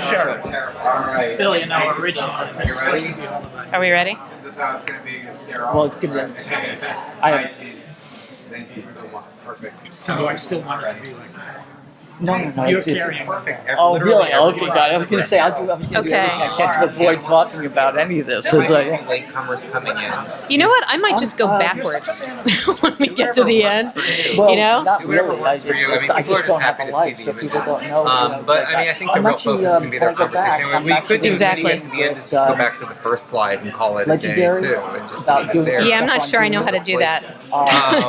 Sure. All right. Bill, you know, originally it's supposed to be all about. Are we ready? Is this how it's going to be? Well, it's good. Hi, Jesus. Thank you so much. Perfect. So do I still want it to be like that? No. You're It's just, carrying. Perfect. oh, Literally really? Okay, every got it. I was going to say, I was going to do Okay. everything I can to avoid talking about any of this. There So might it's be like, latecomers coming in. You know what? I might just go backwards when we get to the end. well, You know? not Do whatever really. works for you. I mean, I people are just just don't have happy a to see life, the so people images. don't know. But I mean, I think the I'm real actually, focus is going to be their when I go back, conversation. I'm We could do Exactly. when we get to the end, just go back to the first slide and call it a day legendary too, and just about leave it doing there. Yeah, I'm not sure I know how to do that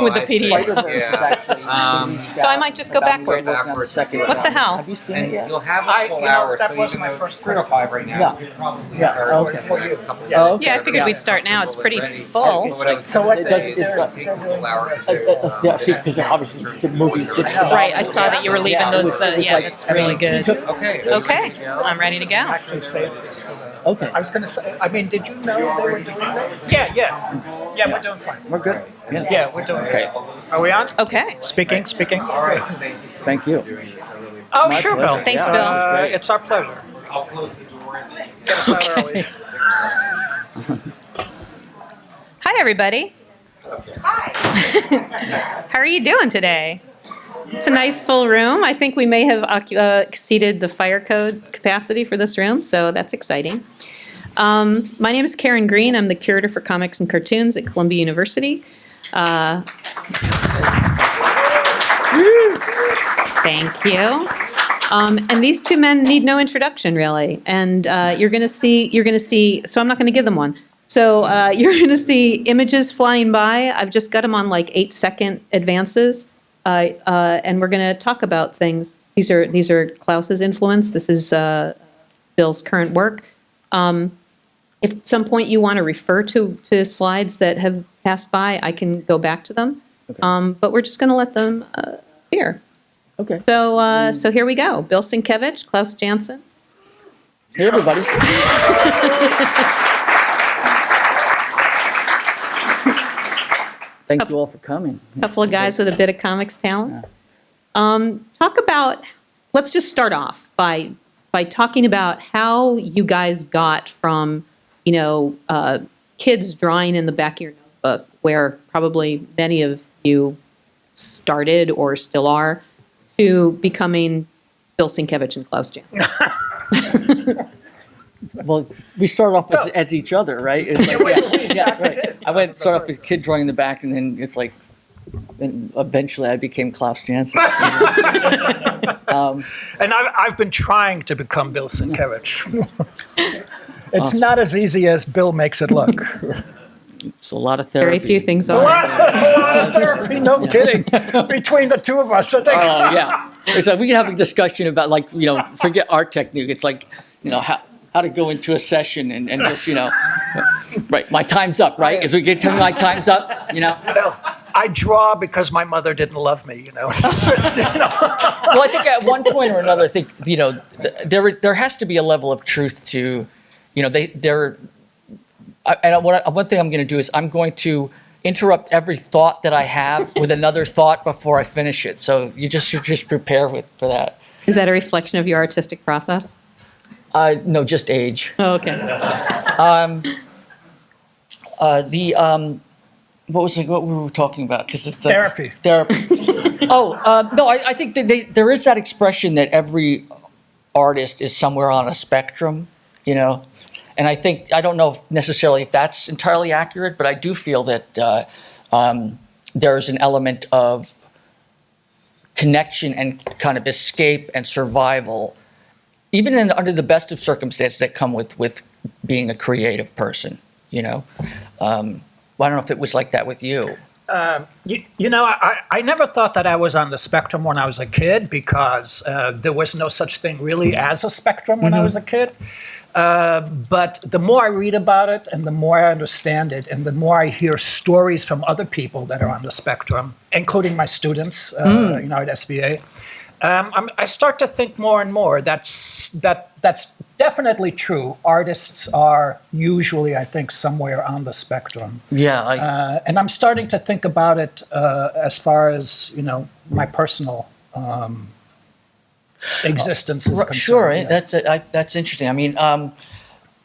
with the I see. PDF. Spider-Verse is Yeah. actually So I might just go about me backwards. working on the second What the one. hell? Have you seen And it yet? you'll have I- a full you know, hour, that so was even my though first it's 3:05 right now, Yeah. you could probably Yeah. start Okay. in the next couple of Oh, minutes. okay. Yeah, I figured we'd start now. It's pretty full. What I was So gonna what say they- is it's it'll like- take a full hour to Yeah, see, because obviously the movie did Right, I saw that you were leaving Yeah, those. it's Yeah, like- that's really good. Okay. Okay, I'm ready to go. Actually save this for the. Okay. I was going to say. I mean, did you know they were doing that? Yeah, we're doing fine. We're good. Yeah. Yeah, we're doing great. Are we on? Okay. Speaking. All right. Thank you so Thank you. much for doing this. I really Oh, My sure, pleasure. Bill. Thanks, Yeah, Bill. this is great. It's our pleasure. I'll close the door and then Get us out early. Hi, everybody. Hi. How are you doing today? It's a nice full room. I think we may have exceeded the fire code capacity for this room, so that's exciting. My name is Karen Green. I'm the Curator for Comics and Cartoons at Columbia University. Thank you. And these two men need no introduction, really. And you're going to see, so I'm not going to give them one. So you're going to see images flying by. I've just got them on like 8-second advances. And we're going to talk about things. These are Klaus's influence. This is Bill's current work. If at some point you want to refer to slides that have passed by, I can go back to them. Okay. But we're just going to let them appear. Okay. So here we go. Bill Sienkiewicz, Klaus Janson. Hey, everybody. Thank you all for coming. A couple of guys with a bit of comics talent. Let's just start off by talking about how you guys got from, kids drawing in the back of your notebook, where probably many of you started or still are, to becoming Bill Sienkiewicz and Klaus Janson. Well, we started off as each other, right? It's like, right. I went started off with a kid drawing in the back, and then it's like, then eventually I became Klaus Janson. And I've been trying to become Bill Sienkiewicz. It's not as easy as Bill makes it look. It's a lot of therapy. Very few things A are. lot of therapy, no kidding, between the two of us. I think. Oh yeah, it's like we can have a discussion about forget art technique. It's like how to go into a session and just right. My time's up. Right, as we get to my time's up. No, I draw because my mother didn't love me. It's just, Well, I think at one point or another, I think there has to be a level of truth to, and one thing I'm going to do is I'm going to interrupt every thought that I have with another thought before I finish it. So you should just prepare for that. Is that a reflection of your artistic process? No, just age. Oh, okay. What we were talking about? Because it's Therapy. Therapy. No, I think that there is that expression that every artist is somewhere on a spectrum, And I think, I don't know necessarily if that's entirely accurate, but I do feel that there's an element of connection and kind of escape and survival, even under the best of circumstances that come with being a creative person, Well, I don't know if it was like that with you. I never thought that I was on the spectrum when I was a kid because there was no such thing really as a spectrum when I was a kid. But the more I read about it and the more I understand it and the more I hear stories from other people that are on the spectrum, including my students, at SVA, I start to think more and more that's definitely true. Artists are usually, I think, somewhere on the spectrum. Yeah. And I'm starting to think about it as far as, my personal existence is concerned. Sure, yeah. that's interesting. I mean,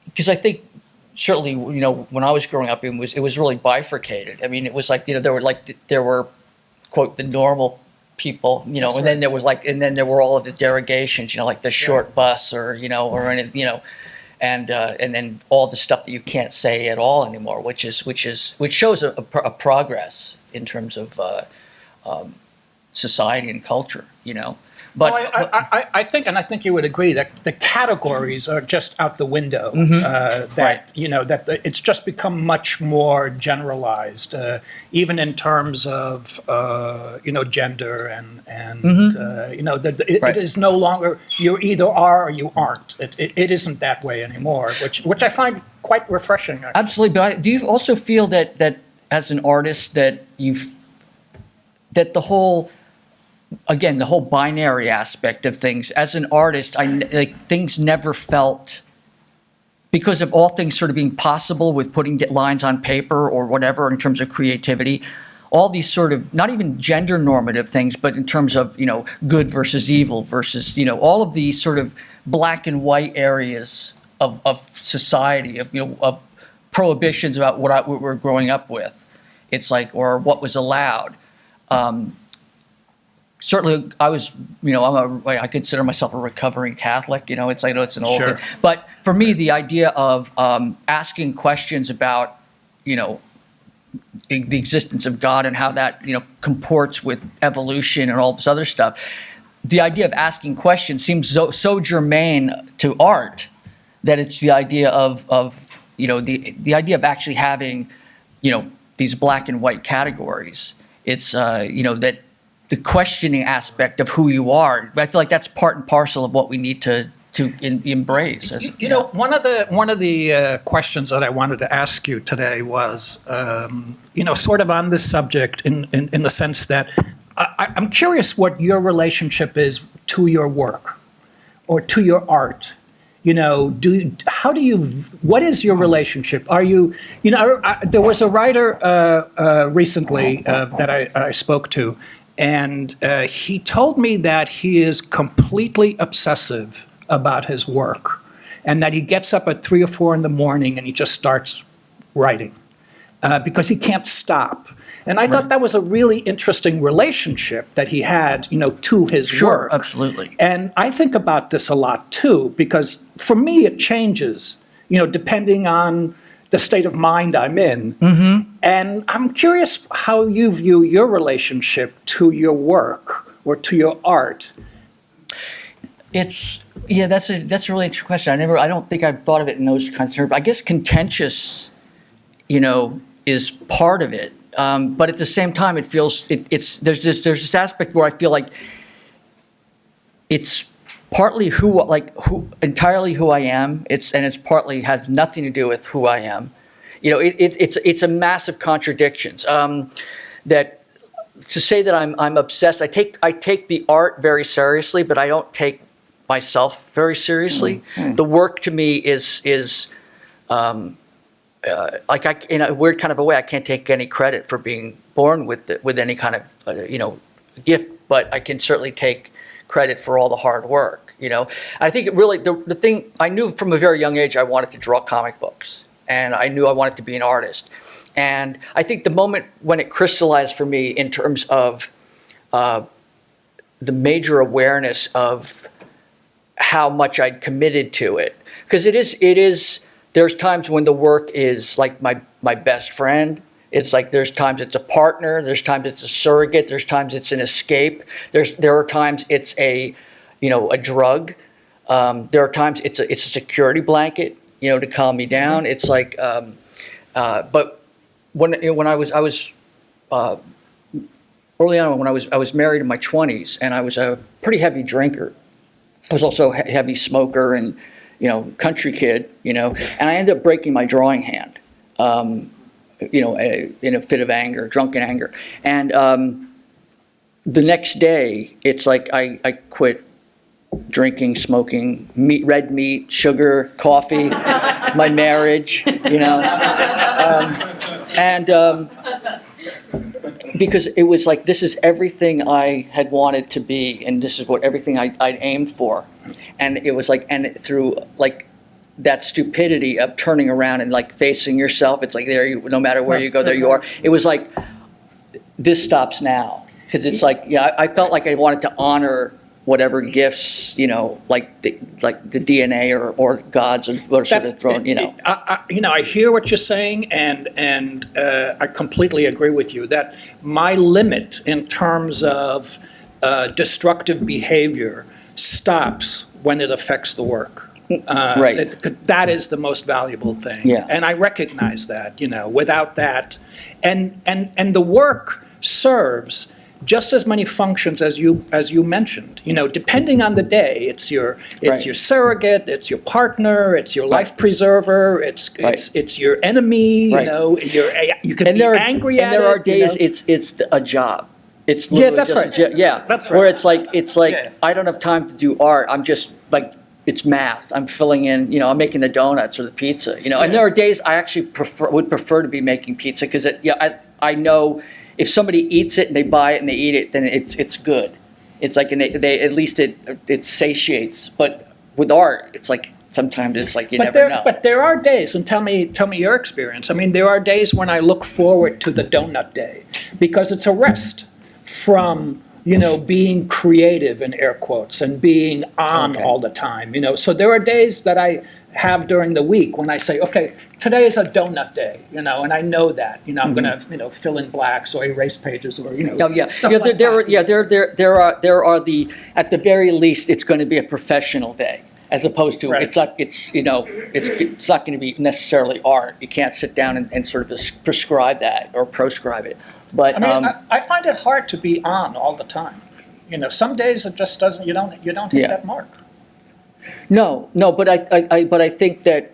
because I think certainly, when I was growing up, it was really bifurcated. I mean, it was like, there were quote the normal people, and then there was and then there were all of the derogations, like the short bus or and then all the stuff that you can't say at all anymore, which shows a progress in terms of society and culture, But Well, I think you would agree that the categories are just out the window. That Right. That it's just become much more generalized, even in terms of gender and that it Right. is no longer you either are or you aren't. It isn't that way anymore, which I find quite refreshing. Actually. absolutely. But do you also feel that as an artist that that the whole binary aspect of things, as an artist, things never felt, because of all things sort of being possible with putting lines on paper or whatever in terms of creativity, all these sort of, not even gender normative things, but in terms of, good versus evil versus, all of these sort of black and white areas of society, of prohibitions about what we're growing up with. It's like, or what was allowed. Certainly, I consider myself a recovering Catholic. It's like, it's an old Sure. thing. But for me, the idea of asking questions about, the existence of God and how that, comports with evolution and all this other stuff, the idea of asking questions seems so germane to art that it's the idea of the idea of actually having, these black and white categories. It's, that the questioning aspect of who you are. I feel like that's part and parcel of what we need to embrace. One of the questions that I wanted to ask you today was, sort of on this subject in the sense that I'm curious what your relationship is to your work or to your art. What is your relationship? Are you, there was a writer recently that I spoke to, and he told me that he is completely obsessive about his work, and that he gets up at 3 or 4 in the morning and he just starts writing because he can't stop. And I thought that was a really interesting relationship that he had, to his work. Sure, absolutely. And I think about this a lot too, because for me it changes, depending on the state of mind I'm in. Mm-hmm. And I'm curious how you view your relationship to your work or to your art. That's a really interesting question. I don't think I've thought of it in those kinds of terms. I guess contentious, is part of it. But at the same time, it feels there's this aspect where I feel like it's partly entirely who I am. It's partly has nothing to do with who I am. It's a massive contradictions. That to say that I'm obsessed. I take the art very seriously, but I don't take myself very seriously. Mm-hmm. The work to me is in a weird kind of a way, I can't take any credit for being born with any kind of gift, but I can certainly take credit for all the hard work. I think it really the thing I knew from a very young age I wanted to draw comic books, and I knew I wanted to be an artist. And I think the moment when it crystallized for me in terms of the major awareness of how much I'd committed to it, because it is. There's times when the work is like my best friend. It's like there's times it's a partner. There's times it's a surrogate. There's times it's an escape. There are times it's a drug. There are times it's a security blanket, to calm me down. It's like, but when I was early on when I was married in my 20s, and I was a pretty heavy drinker. I was also a heavy smoker and country kid, and I ended up breaking my drawing hand, in a fit of anger, drunken anger. And the next day, it's like I quit drinking, smoking, red meat, sugar, coffee, my marriage, because it was like, this is everything I had wanted to be, and this is what everything I'd aimed for. And it was like, and through like that stupidity of turning around and like facing yourself, it's like there you, no matter where you go, there you are. It was like, this stops now. Because it's like, yeah, I felt like I wanted to honor whatever gifts, you know, like the DNA or gods are sort of thrown, you know. I hear what you're saying, and I completely agree with you that my limit in terms of destructive behavior stops when it affects the work. Right. That is the most valuable thing. Yeah. And I recognize that, you know, without that, and the work serves just as many functions as you mentioned. You know, depending on the day, it's your surrogate, it's your partner, it's your life preserver, it's your enemy. Right. You know, you can be angry at it. And there are days you know? it's a job. It's literally that's just right. a job. Yeah, That's right. Where it's like Yeah. I don't have time to do art. I'm just like, it's math. I'm filling in, you know, I'm making the donuts or the pizza, you know. And there are days I actually would prefer to be making pizza because I know if somebody eats it and they buy it and they eat it, then it's good. It's like, and they at least it satiates. But with art, it's like sometimes it's like you never know. But there are days, and tell me your experience. I mean, there are days when I look forward to the donut day because it's a rest from, you know, being creative in air quotes and being on all the time, you know. So there are days that I have during the week when I say, okay, today is a donut day, you know, and I know that, you know, I'm going to, you know, fill in blacks or erase pages or, you know, stuff like that. There are the, at the very least, it's going to be a professional day, as opposed to it's not going to be necessarily art. You can't sit down and sort of prescribe that or proscribe it. But I mean, I find it hard to be on all the time. You know, some days it just doesn't. You don't hit that mark. No, but I think that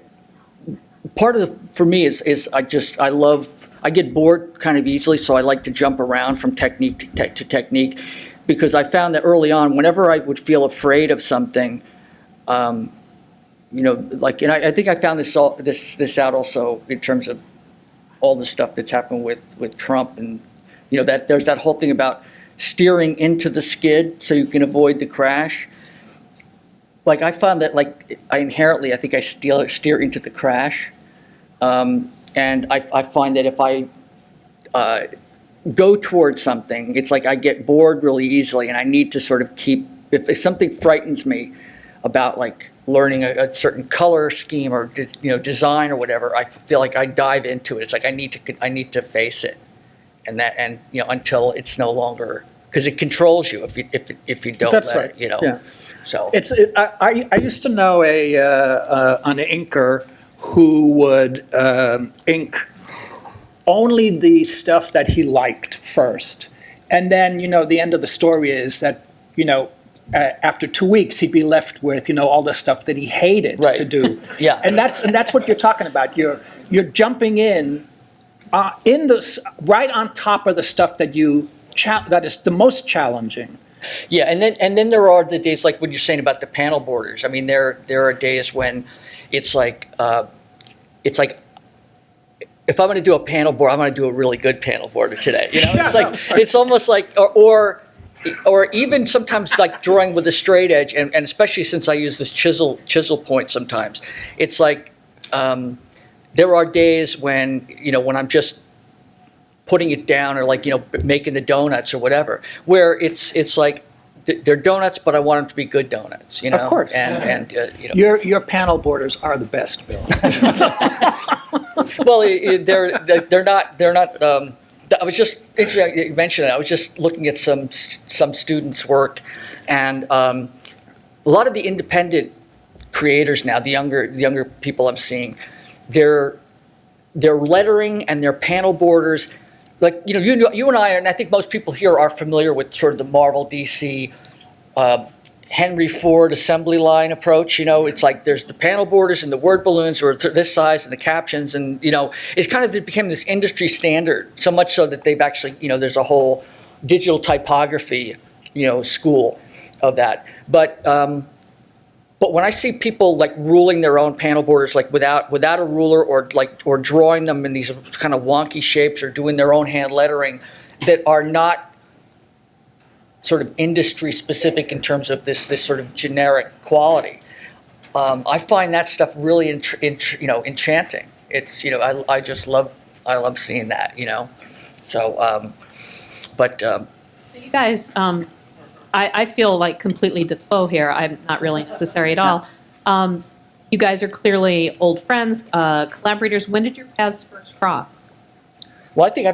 part of for me is I get bored kind of easily, so I like to jump around from technique to technique, because I found that early on, whenever I would feel afraid of something, you know, like, and I think I found this out also in terms of all the stuff that's happened with Trump, and you know that there's that whole thing about steering into the skid so you can avoid the crash. Like I found that I think I steer into the crash, and I find that if I go towards something, it's like I get bored really easily, and I need to sort of keep, if something frightens me about like learning a certain color scheme or, you know, design or whatever, I feel like I dive into it. It's like I need to face it, and you know, until it's no longer, because it controls you if you don't. That's let right. it, you know. Yeah. So I used to know an inker who would ink only the stuff that he liked first, and then, you know, the end of the story is that, you know, after 2 weeks he'd be left with, you know, all the stuff that he hated to do. Yeah. And that's what you're talking about. You're jumping in this right on top of the stuff that that is the most challenging. yeah, and then there are the days like what you're saying about the panel borders. I mean, there are days when it's like if I'm going to do a panel board, I'm going to do a really good panel border today. You know, it's like it's almost like or even sometimes like drawing with a straight edge, and especially since I use this chisel point sometimes, it's like there are days when, you know, when I'm just putting it down or like, you know, making the donuts or whatever, where it's like they're donuts, but I want them to be good donuts, you know. Of course. And you know. Your panel borders are the best, Bill. Well, they're not. I was just interesting you mentioned that. I was just looking at some students' work, and a lot of the independent creators now, the younger people I'm seeing, their lettering and their panel borders, like, you know, you and I, and I think most people here are familiar with sort of the Marvel, DC, Henry Ford assembly line approach. You know, it's like there's the panel borders and the word balloons are this size and the captions, and, you know, it's kind of became this industry standard, so much so that they've actually, you know, there's a whole digital typography, you know, school of that. But when I see people like ruling their own panel borders, like without a ruler, or drawing them in these kind of wonky shapes, or doing their own hand lettering, that are not sort of industry specific in terms of this sort of generic quality. I find that stuff really enchanting. It's I love seeing that, So, So you guys, I feel like completely de trop here. I'm not really necessary at all. You guys are clearly old friends, collaborators. When did your paths first cross? well, I think I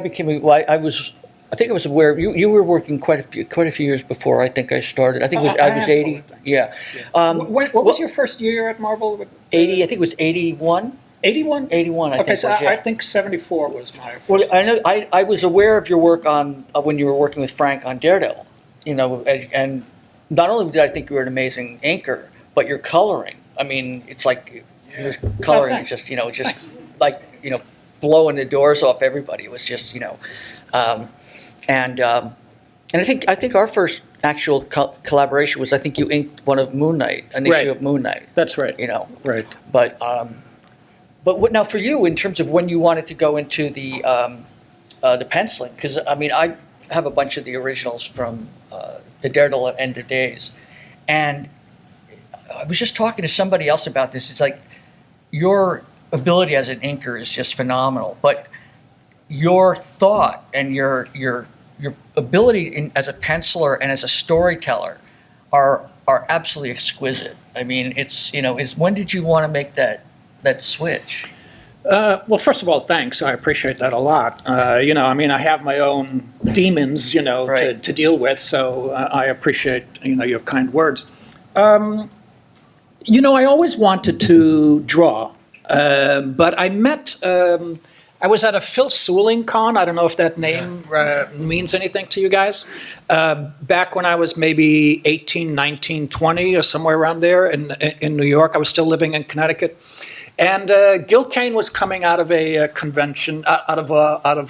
think I was aware you were working quite a few years before I think I started. I think I was 80. Yeah. What was your first year at Marvel? 80. I think it was 81. 81? 81. I Okay, think. so was, yeah. I think 74 was my first. Well, I know I was aware of your work on when you were working with Frank on Daredevil, and not only did I think you were an amazing inker, but your coloring. I mean, it's like your coloring is just like blowing the doors off everybody. It was just and I think our first actual collaboration was I think you inked one of Moon Knight, an issue of Moon Knight. That's right. Right. But what now for you in terms of when you wanted to go into the penciling? Because I mean, I have a bunch of the originals from the Daredevil End of Days, and I was just talking to somebody else about this. It's like your ability as an inker is just phenomenal, but your thought and your ability as a penciler and as a storyteller are absolutely exquisite. I mean, it's when did you want to make that switch? Well, first of all, thanks. I appreciate that a lot. I mean, I have my own demons, Right. to deal with, so I appreciate, your kind words. I always wanted to draw, but I was at a Phil Seuling con. I don't know if that name means anything to you guys. Back when I was maybe 18, 19, 20, or somewhere around there in New York. I was still living in Connecticut. And Gil Kane was coming out of a convention, out of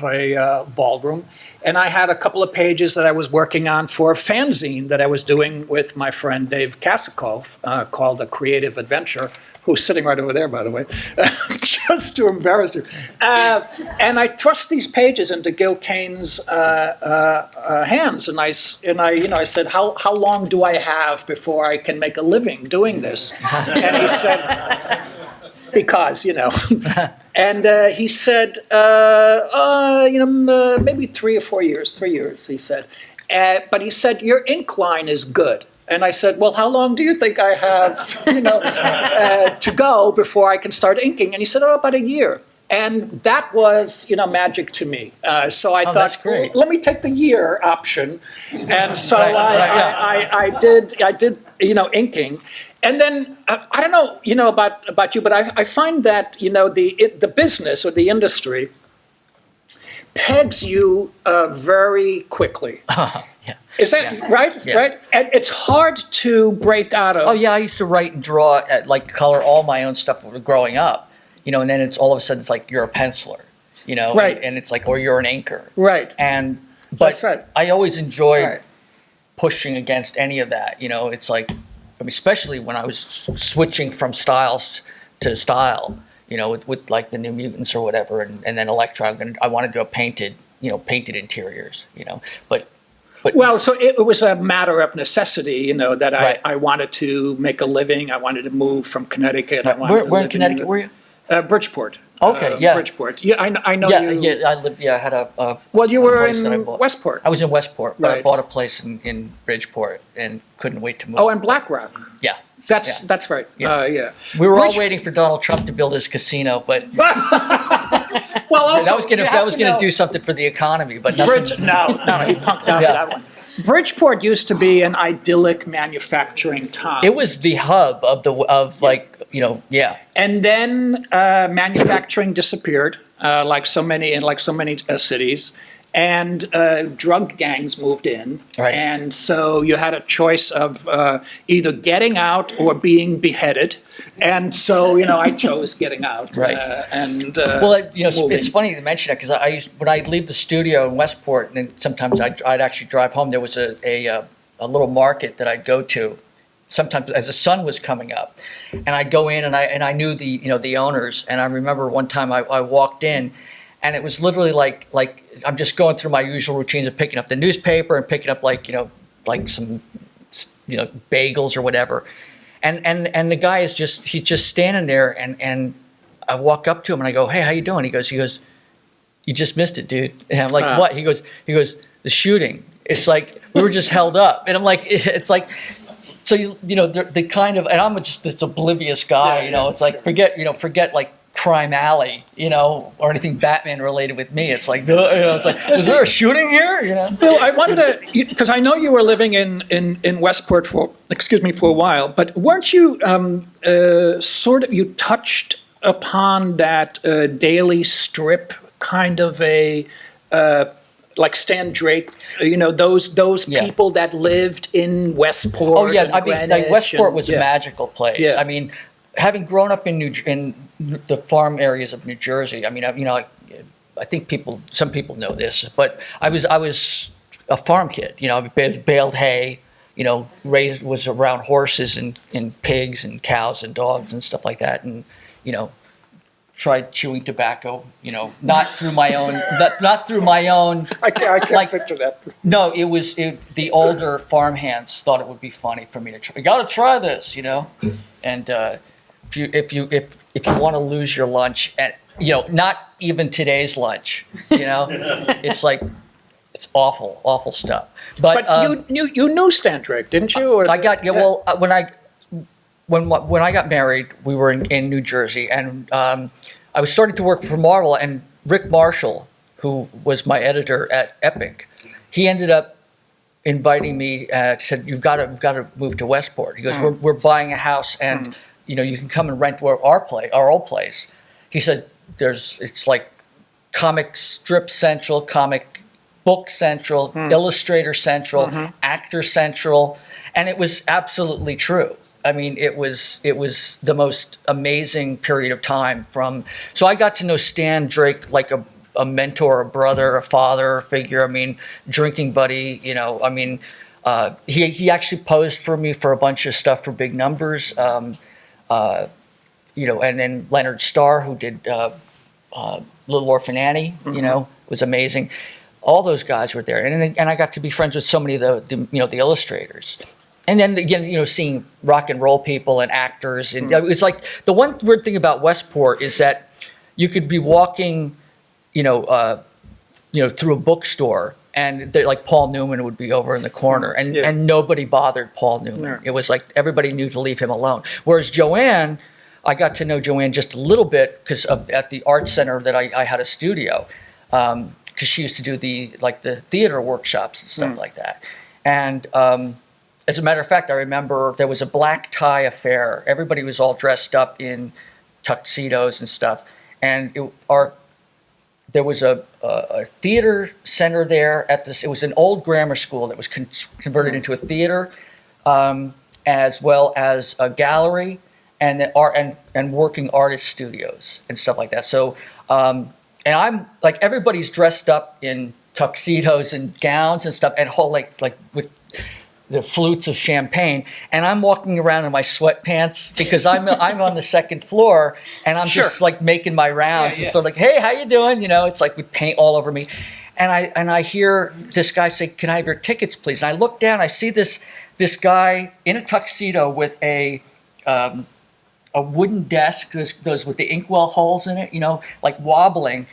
a ballroom, and I had a couple of pages that I was working on for a fanzine that I was doing with my friend Dave Kasakov, called The Creative Adventure, who's sitting right over there, by the way, just to embarrass you. And I thrust these pages into Gil Kane's hands, and I said, how long do I have before I can make a living doing this? And he said, because, and he said, maybe 3 or 4 years, 3 years, he said. But he said, your ink line is good. And I said, well, how long do you think I have, to go before I can start inking? And he said, about a year. And that was, magic to me. So I thought, that's great. well, let me take the year option. And so Right. I did, inking. And then, I don't know, about you, but I find that, the business or the industry pegs you very quickly. Yeah. Is that right? Yeah. Right? And it's hard to break out of. Oh yeah, I used to write and draw, color all my own stuff growing up, and then it's all of a sudden it's like you're a penciler, Right. and it's like, or you're an inker. Right. But That's right. I always enjoyed Right. pushing against any of that, it's like, especially when I was switching from styles to style, with like the New Mutants or whatever, and then Elektra, I wanted to do painted interiors, but. Well, so it was a matter of necessity, that Right. I wanted to make a living. I wanted to move from Connecticut. I wanted to Where in live Connecticut were you? Bridgeport. Okay, yeah. Bridgeport. Yeah, I know Yeah, you. yeah. I had a. Well, you a were place that I in bought. Westport. I was in Westport, but I Right. bought a place in Bridgeport and couldn't wait to move. Oh, and Black Rock. Yeah. That's right. Yeah. Yeah. We were all Bridge- waiting for Donald Trump to build his casino, but Well, also, that was gonna do something for the economy, but nothing. No, he punked out Yeah. that one. Bridgeport used to be an idyllic manufacturing town. It was the hub of yeah. And then manufacturing disappeared, like so many cities, and drug gangs moved in. Right. And so you had a choice of either getting out or being beheaded. And so I chose getting out. Right. Well, it's funny to mention that because when I'd leave the studio in Westport, and sometimes I'd actually drive home. There was a little market that I'd go to, sometimes as the sun was coming up, and I'd go in and I knew the owners, and I remember one time I walked in, And it was literally like I'm just going through my usual routines of picking up the newspaper and picking up like some bagels or whatever. And the guy he's just standing there, and I walk up to him and I go, "Hey, how you doing?" He goes, "You just missed it, dude." And I'm like, "What?" He goes, "The shooting. It's like we were just held up." And I'm like, it's like, so the kind of, and I'm just this oblivious guy, it's like forget like Crime Alley, or anything Batman related with me. It's like, it's like, is there a shooting here? Bill, I wonder, because I know you were living in Westport for a while, but weren't you you touched upon that daily strip kind of a, like Stan Drake, those people that lived in Westport. Oh yeah, and I mean, like Westport was a magical place. Yeah. I mean, having grown up in the farm areas of New Jersey, I mean, I think some people know this, but I was a farm kid. I baled hay. Was around horses and pigs and cows and dogs and stuff like that, and tried chewing tobacco. Not through my own. Not through my own. I can't picture that. No, the older farmhands thought it would be funny for me to try. You got to try this, and. If you want to lose your lunch, and not even today's lunch, it's like it's awful stuff. But you knew Stan Drake, didn't you? Or I got well when I got married, we were in New Jersey, and I was starting to work for Marvel, and Rick Marshall, who was my editor at Epic, he ended up inviting me. Said you've got to move to Westport. He goes, we're buying a house and. You can come and rent our old place. He said, it's like comic strip central, comic book central, illustrator central, actor central, and it was absolutely true. I mean, it was the most amazing period of time so I got to know Stan Drake like a mentor, a brother, a father figure. I mean, drinking buddy, I mean, he actually posed for me for a bunch of stuff for Big Numbers. And then Leonard Starr, who did Little Orphan Annie, was amazing. All those guys were there, and I got to be friends with so many of the illustrators. And then again, seeing rock and roll people and actors, and it's like the one weird thing about Westport is that you could be walking, through a bookstore. And like Paul Newman would be over in the corner, and nobody bothered Paul Newman. Yeah. It was like everybody knew to leave him alone. Whereas Joanne, I got to know Joanne just a little bit because at the art center that I had a studio, because she used to do the theater workshops and stuff like that. And as a matter of fact, I remember there was a black tie affair. Everybody was all dressed up in tuxedos and stuff, and there was a theater center there at this. It was an old grammar school that was converted into a theater, as well as a gallery and the art and working artist studios and stuff like that. So, and I'm like everybody's dressed up in tuxedos and gowns and stuff, and whole like with the flutes of champagne, and I'm walking around in my sweatpants because I'm on the second floor, and I'm just like making my rounds and sort of like, hey, how you doing? It's like with paint all over me, and I hear this guy say, can I have your tickets, please? And I look down, I see this guy in a tuxedo with a wooden desk, those with the inkwell holes in it, like wobbling,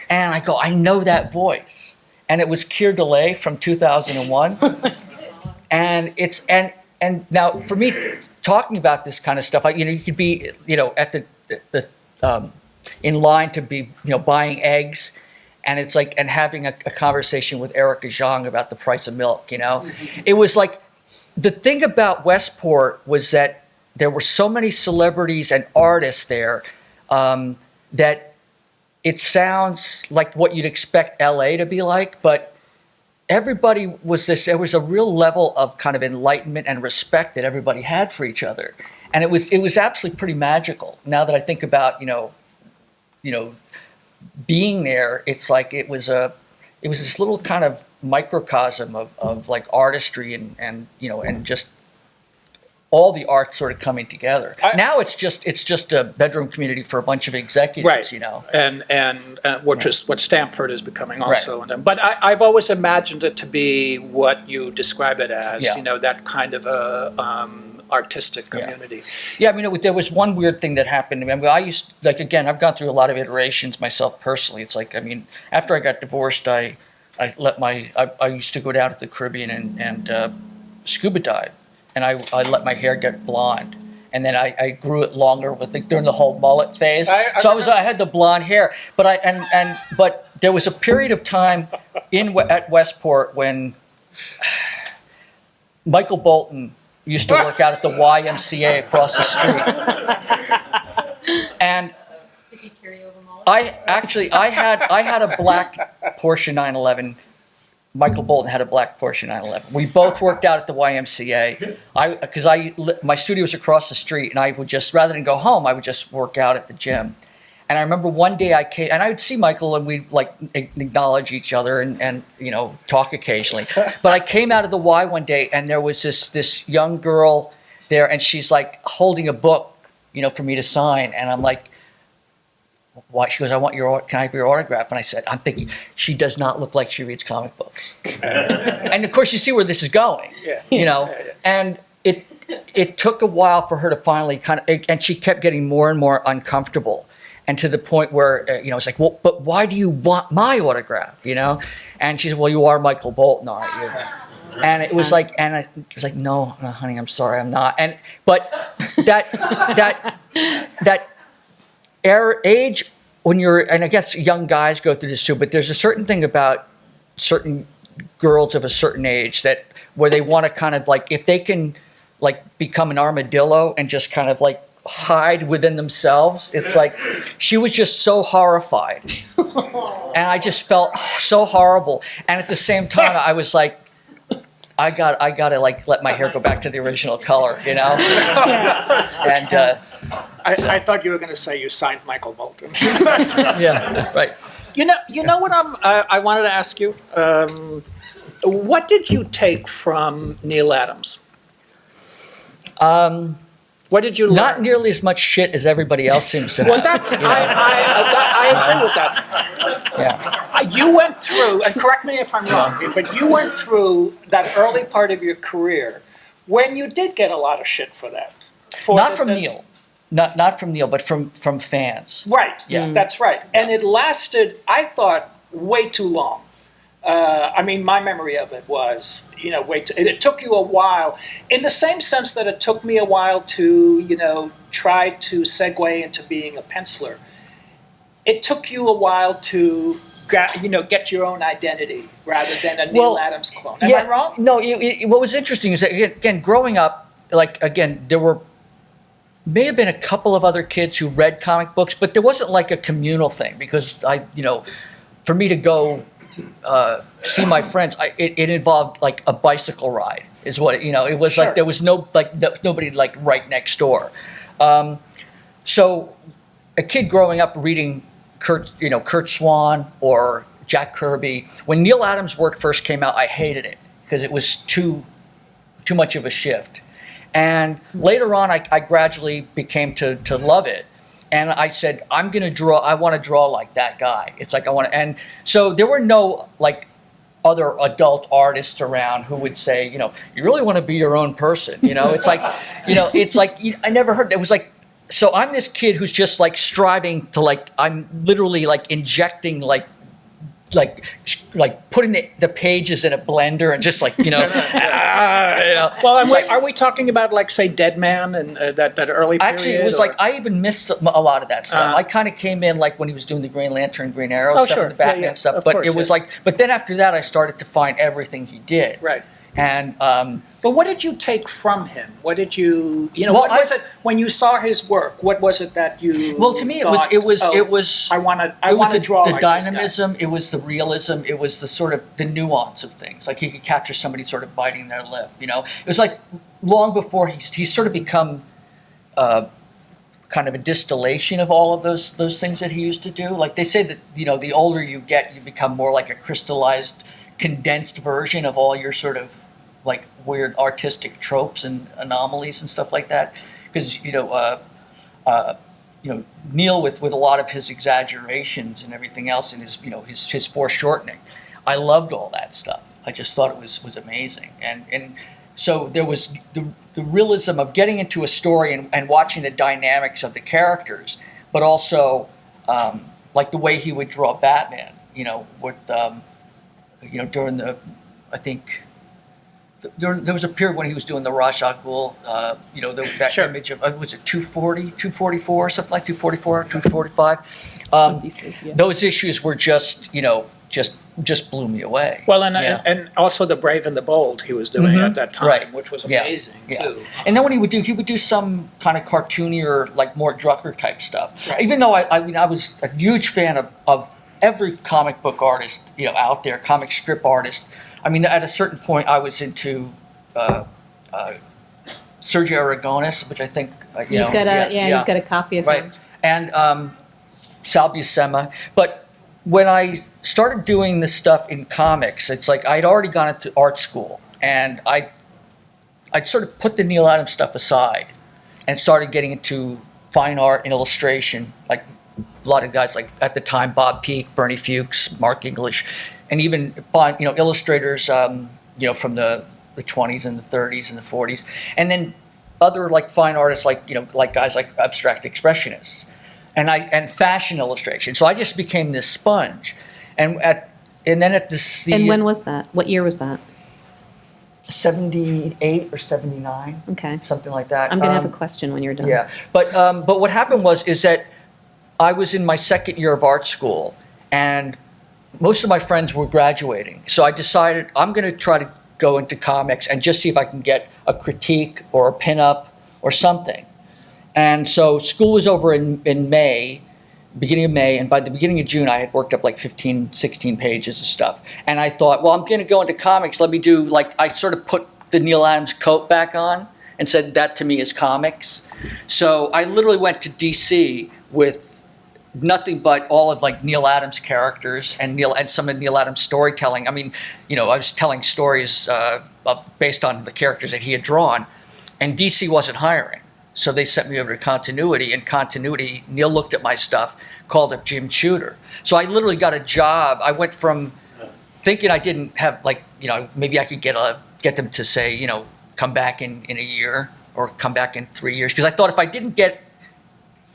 and I go, I know that voice, and it was Keir Delay from 2001. And it's and now for me talking about this kind of stuff, you could be at the in line to be buying eggs, and it's like and having a conversation with Erica Zhang about the price of milk. It was like the thing about Westport was that there were so many celebrities and artists there that it sounds like what you'd expect LA to be like, but everybody there was a real level of kind of enlightenment and respect that everybody had for each other. And it was absolutely pretty magical. Now that I think about, being there, it's like it was this little kind of microcosm of like artistry and just all the art sort of coming together. Now it's just a bedroom community for a bunch of executives, Right. you know. And which is what Stanford is becoming also. Right. But I've always imagined it to be what you describe it as, Yeah. you know, that kind of a artistic community. Yeah, I mean, there was one weird thing that happened. I mean, again, I've gone through a lot of iterations myself personally. It's like, I mean, after I got divorced, I used to go down to the Caribbean and scuba dive, and I let my hair get blonde. And then I grew it longer during the whole mullet phase. I had the blonde hair, but there was a period of time at Westport when Michael Bolton used to work out at the YMCA across the street, and I had a black Porsche 911. Michael Bolton had a black Porsche 911. We both worked out at the YMCA. My studio was across the street, and I would just, rather than go home, I would just work out at the gym. And I remember one day I came, and I would see Michael, and we'd like acknowledge each other and you know, talk occasionally. But I came out of the Y one day, and there was this young girl there, and she's like holding a book, you know, for me to sign, and I'm like, why? She goes, can I have your autograph? And I said, I'm thinking, she does not look like she reads comic books. And of course, you see where this is going, you know. And it took a while for her to finally and she kept getting more and more uncomfortable, and to the point where you know, it's like, well, but why do you want my autograph? You know. And she said, well, you are Michael Bolton, aren't you? And it was like, no, honey, I'm sorry, I'm not. But that age when you're, and I guess young guys go through this too, but there's a certain thing about certain girls of a certain age that where they want to kind of like, if they can like become an armadillo and just kind of like hide within themselves, it's like she was just so horrified. And I just felt so horrible. And at the same time, I was like, I gotta like let my hair go back to the original color, you know? And I thought you were going to say you signed Michael Bolton. yeah, right. You know what I wanted to ask you? What did you take from Neil Adams? What did you learn? Not nearly as much shit as everybody else seems to have. Well, that's I agree with that. Yeah. You went through, and correct me if I'm wrong, but you went through that early part of your career when you did get a lot of shit for that. Not from Neil. Not from Neil, but from fans. Right. Yeah. That's right. And it lasted, I thought, way too long. I mean, my memory of it was, you know, it took you a while, in the same sense that it took me a while to, you know, try to segue into being a penciler. It took you a while to, you know, get your own identity rather than a Neil Adams clone. Am I wrong? No, what was interesting is that, again, growing up, like, again, there may have been a couple of other kids who read comic books, but there wasn't like a communal thing because for me to go see my friends, it involved like a bicycle ride is what, you know, it was. Sure. Like there was nobody like right next door. So a kid growing up reading Kurt Swan or Jack Kirby, when Neil Adams' work first came out, I hated it because it was too much of a shift. And later on, I gradually became to love it. And I said, I want to draw like that guy. It's like and so there were no like other adult artists around who would say, you know, you really want to be your own person. You know, it's like, I never heard, it was like, so I'm this kid who's just like striving to like, I'm literally like injecting like putting the pages in a blender and just like, you know. Well, are we talking about like, say, Dead Man and that early period? Actually, it was like, I even missed a lot of that stuff. I kind of came in like when he was doing the Green Lantern, Green Arrow stuff, and the Batman stuff. But it was like, but then after that, I started to find everything he did. Right. And but what did you take from him? What did you what was it when you saw his work? What was it that you? Well, to me, it was. I want to draw the dynamism. It was the realism. It was the sort of the nuance of things. Like you could capture somebody sort of biting their lip. You know, it was like long before he's sort of become kind of a distillation of all of those things that he used to do. Like they say that the older you get, you become more like a crystallized, condensed version of all your sort of like weird artistic tropes and anomalies and stuff like that. Because Neil with a lot of his exaggerations and everything else, and his foreshortening, I loved all that stuff. I just thought it was amazing, and so there was the realism of getting into a story and watching the dynamics of the characters, but also like the way he would draw Batman. During the, I think. There was a period when he was doing the Ra's al Ghul, that Sure. image of, was it 240, 244, something like 244, 245? Some pieces, yeah. Those issues were just blew me away. Well, Yeah. and also the Brave and the Bold he was doing at that time, Right. which was Yeah. amazing Yeah. too. And then what he would do some kind of cartoonier, like more Drucker type stuff. Right. Even though I was a huge fan of every comic book artist, out there, comic strip artist. I mean, at a certain point, I was into Sergio Aragonis, which I think You've got a copy of right, him. and Sal Buscema. But when I started doing this stuff in comics, it's like I'd already gone into art school, and I'd sort of put the Neil Adams stuff aside, and started getting into fine art and illustration, like a lot of guys like at the time Bob Peak, Bernie Fuchs, Mark English. And even illustrators, from the 20s and the 30s and the 40s, and then other like fine artists like guys like abstract expressionists, and fashion illustration. So I just became this sponge, and when was that? What year was that? 78 or 79, Okay. something like that. I'm going to have a question when you're done. Yeah, but what happened is that I was in my second year of art school, and most of my friends were graduating. So I decided I'm going to try to go into comics and just see if I can get a critique or a pinup or something. And so school was over in May, beginning of May, and by the beginning of June, I had worked up like 15, 16 pages of stuff. And I thought, well, I'm going to go into comics. Let me do, I sort of put the Neil Adams coat back on and said that to me is comics. So I literally went to DC with nothing but all of Neil Adams characters and some of Neil Adams storytelling. I mean, I was telling stories based on the characters that he had drawn, and DC wasn't hiring. So they sent me over to Continuity, and Continuity, Neil looked at my stuff, called up Jim Shooter. So I literally got a job. I went from thinking I didn't have, maybe I could get them to say, come back in a year or come back in 3 years. Because I thought if I didn't get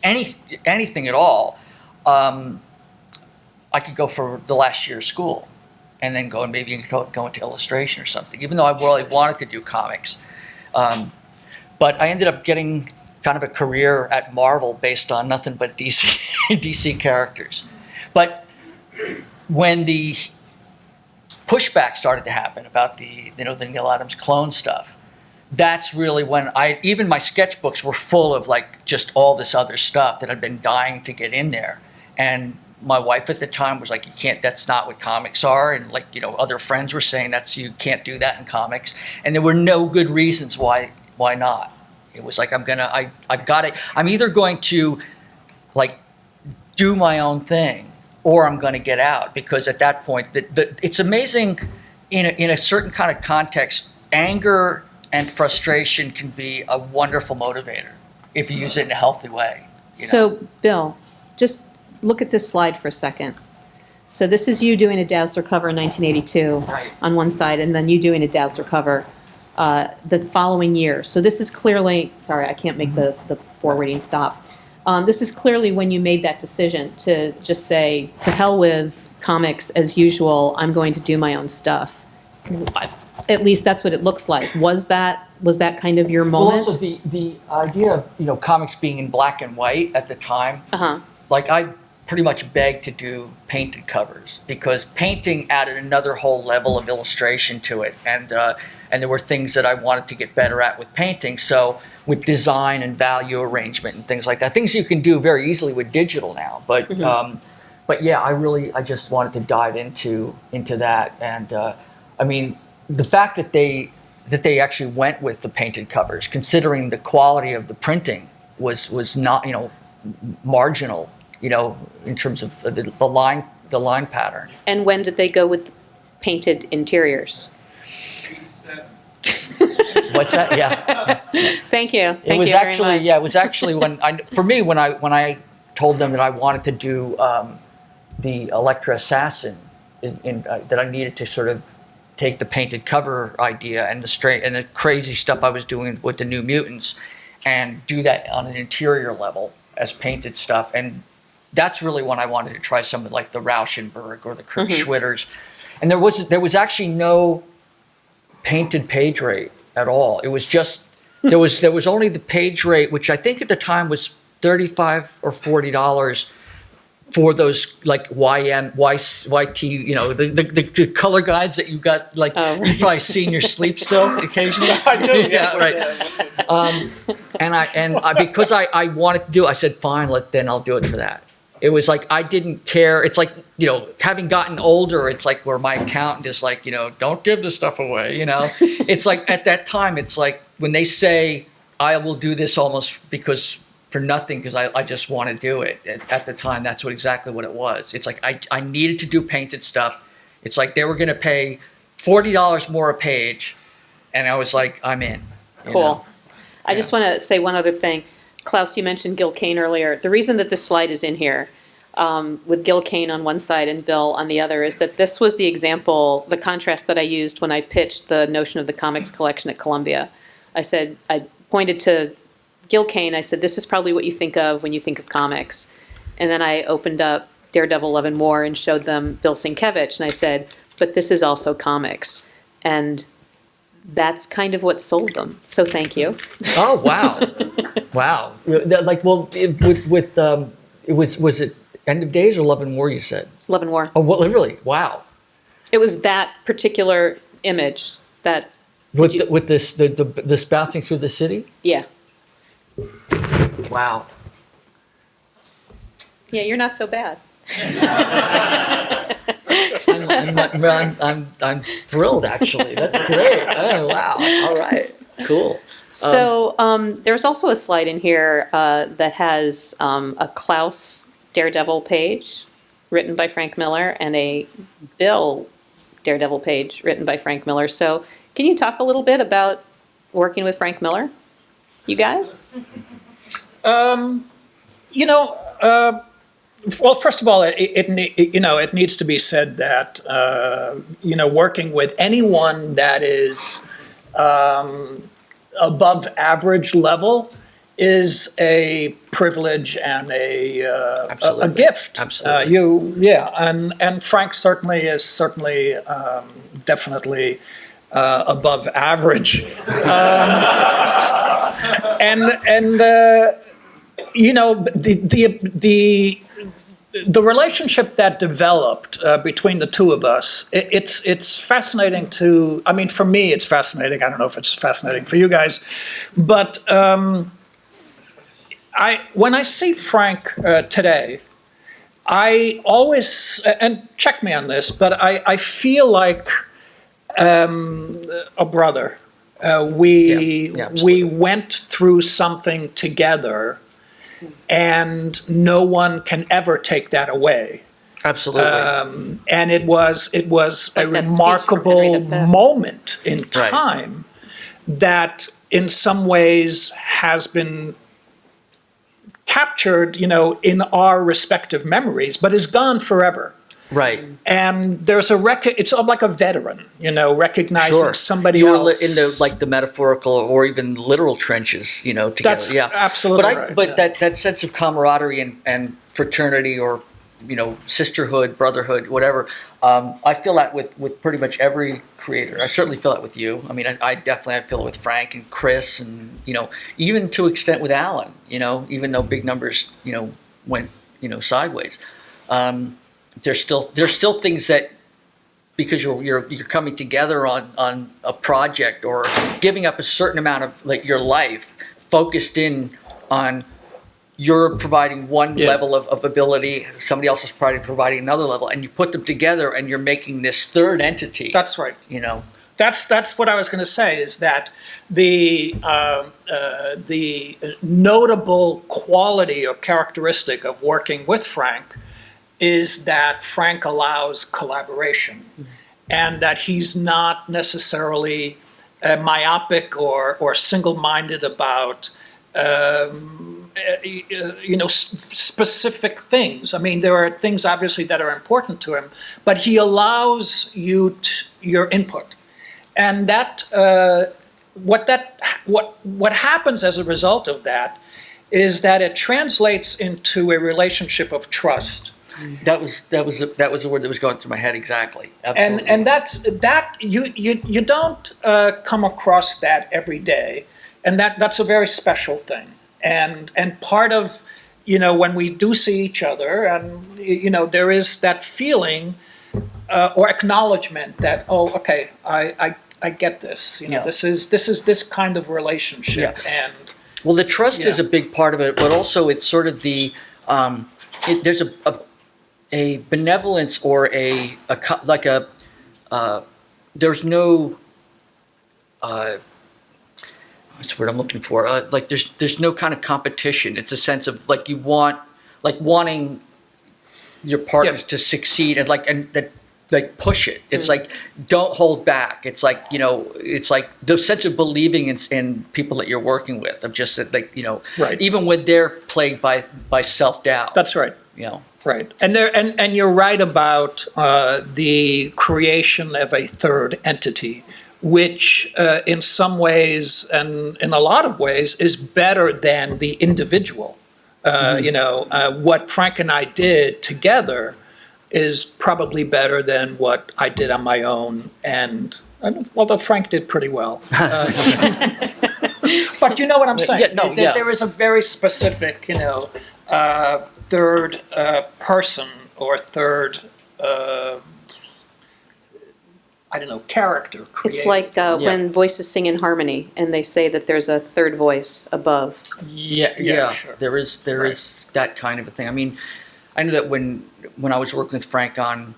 anything at all, I could go for the last year of school and then go into illustration or something, even though I really wanted to do comics. But I ended up getting kind of a career at Marvel based on nothing but DC characters. But when the pushback started to happen about the Neil Adams clone stuff, that's really when even my sketchbooks were full of just all this other stuff that I'd been dying to get in there. And my wife at the time was like, you can't, that's not what comics are. And other friends were saying you can't do that in comics. And there were no good reasons why not. It was like, I'm either going to do my own thing or I'm going to get out. Because at that point, it's amazing in a certain kind of context, anger and frustration can be a wonderful motivator if you use it in a healthy way. So, Bill, just look at this slide for a second. So this is you doing a Dazzler cover in 1982 Right. on one side, and then you doing a Dazzler cover the following year. So this is clearly, sorry, I can't make the forwarding stop. This is clearly when you made that decision to just say, to hell with comics as usual, I'm going to do my own stuff. At least that's what it looks like. Was that kind of your moment? Well, also the idea of comics being in black and white at the time. Uh-huh. I pretty much begged to do painted covers because painting added another whole level of illustration to it, and there were things that I wanted to get better at with painting. So with design and value arrangement and things like that, things you can do very easily with digital now. But but yeah, I just wanted to dive into that, and I mean the fact that they actually went with the painted covers, considering the quality of the printing was not marginal. In terms of the line pattern. And when did they go with painted interiors? 87. What's that? Yeah. Thank you. Thank It was you very actually, much. yeah, it was actually when I told them that I wanted to do the Elektra assassin, that I needed to sort of take the painted cover idea and the crazy stuff I was doing with the New Mutants and do that on an interior level as painted stuff. And that's really when I wanted to try something like the Rauschenberg or the Kurt Schwitters. And there was actually no painted page rate at all. It was just there was only the page rate, which I think at the time was $35 or $40 for those like YT, you know, the color guides that you got, like you probably see in your sleep still occasionally. I do. Yeah, right. And I because I wanted to do it, I said fine, then I'll do it for that. It was like I didn't care. It's like, you know, having gotten older, it's like where my accountant is like, you know, don't give this stuff away, you know. It's like at that time, it's like when they say I will do this almost for nothing because I just want to do it. At the time, that's exactly what it was. It's like I needed to do painted stuff. It's like they were going to pay $40 more a page, and I was like, I'm in. Cool. Know? I just want to say one other thing. Klaus, you mentioned Gil Kane earlier. The reason that this slide is in here with Gil Kane on one side and Bill on the other is that this was the example, the contrast that I used when I pitched the notion of the comics collection at Columbia. I pointed to Gil Kane, I said, this is probably what you think of when you think of comics. And then I opened up Daredevil Love and War and showed them Bill Sienkiewicz, and I said, but this is also comics. And that's kind of what sold them. So thank you. Oh, wow. Wow. Like, well, was it End of Days or Love and War, you said? Love and War. Oh, well, really? Wow. It was that particular image that... With this bouncing through the city? Yeah. Wow. Yeah, you're not so bad. I'm thrilled, actually. That's great. Oh, wow. All right. Cool. So there's also a slide in here that has a Klaus Daredevil page written by Frank Miller and a Bill Daredevil page written by Frank Miller. So can you talk a little bit about working with Frank Miller, you guys? You know, well, first of all, it needs to be said that you know, working with anyone that is above average level is a privilege and a gift. Absolutely. And Frank certainly is definitely above average, and you know, the relationship that developed between the two of us, it's fascinating to, I mean, for me, it's fascinating. I don't know if it's fascinating for you guys, but when I see Frank today, I always, and check me on this, but I feel like a brother. We went through something together, and no one can ever take that away. Absolutely. And it was like a that speech from remarkable Henry V. moment in time that in some ways has been captured, you know, in our respective memories, but is gone forever. Right. And there's it's like a veteran, you know, recognizing somebody you else. were in the, like, the metaphorical or even literal trenches, you know, together. That's absolutely right. But that sense of camaraderie and fraternity, or, you know, sisterhood, brotherhood, whatever, I feel that with pretty much every creator. I certainly feel that with you. I mean, I definitely feel it with Frank and Chris, and, you know, even to an extent with Alan, you know, even though big numbers, you know, went, you know, sideways. There's still things that, because you're coming together on a project or giving up a certain amount of, like, your life, focused in on you're providing one level of ability, somebody else is providing another level, and you put them together and you're making this third entity. That's right. You know. That's what I was going to say, is that the notable quality or characteristic of working with Frank is that Frank allows collaboration, and that he's not necessarily myopic or single-minded about specific things. I mean, there are things obviously that are important to him, but he allows you your input, and what happens as a result of that is that it translates into a relationship of trust. That was the word that was going through my head exactly. Absolutely. And that you don't come across that every day, and that's a very special thing. And part of when we do see each other, and there is that feeling or acknowledgement that, oh, okay, I get this. This is this kind of relationship. Yeah. And well, the trust is a big part of it, but also it's sort of the there's a benevolence or there's no what's the word I'm looking for? Like there's no kind of competition. It's a sense of wanting your partners to succeed and push it. It's like don't hold back. It's like it's like the sense of believing in people that you're working with. Of just right. Even when they're plagued by self-doubt. That's right. Right, and you're right about the creation of a third entity, which in some ways and in a lot of ways is better than the individual. What Frank and I did together is probably better than what I did on my own, and although Frank did pretty well. But you know what I'm saying? There is a very specific, third person or third, character created. It's like when voices sing in harmony, and they say that there's a third voice above. Yeah. Sure. There is that kind of a thing. I mean, I know that when I was working with Frank on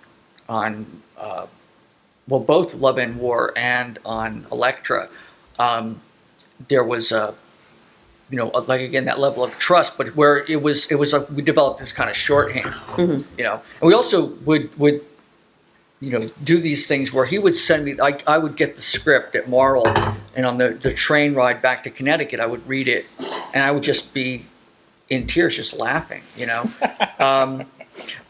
both Love and War and on Elektra, there was again that level of trust, but where it was we developed this kind of shorthand, and we also would do these things where he would send me. I would get the script at Marl, and on the train ride back to Connecticut, I would read it, and I would just be in tears, just laughing.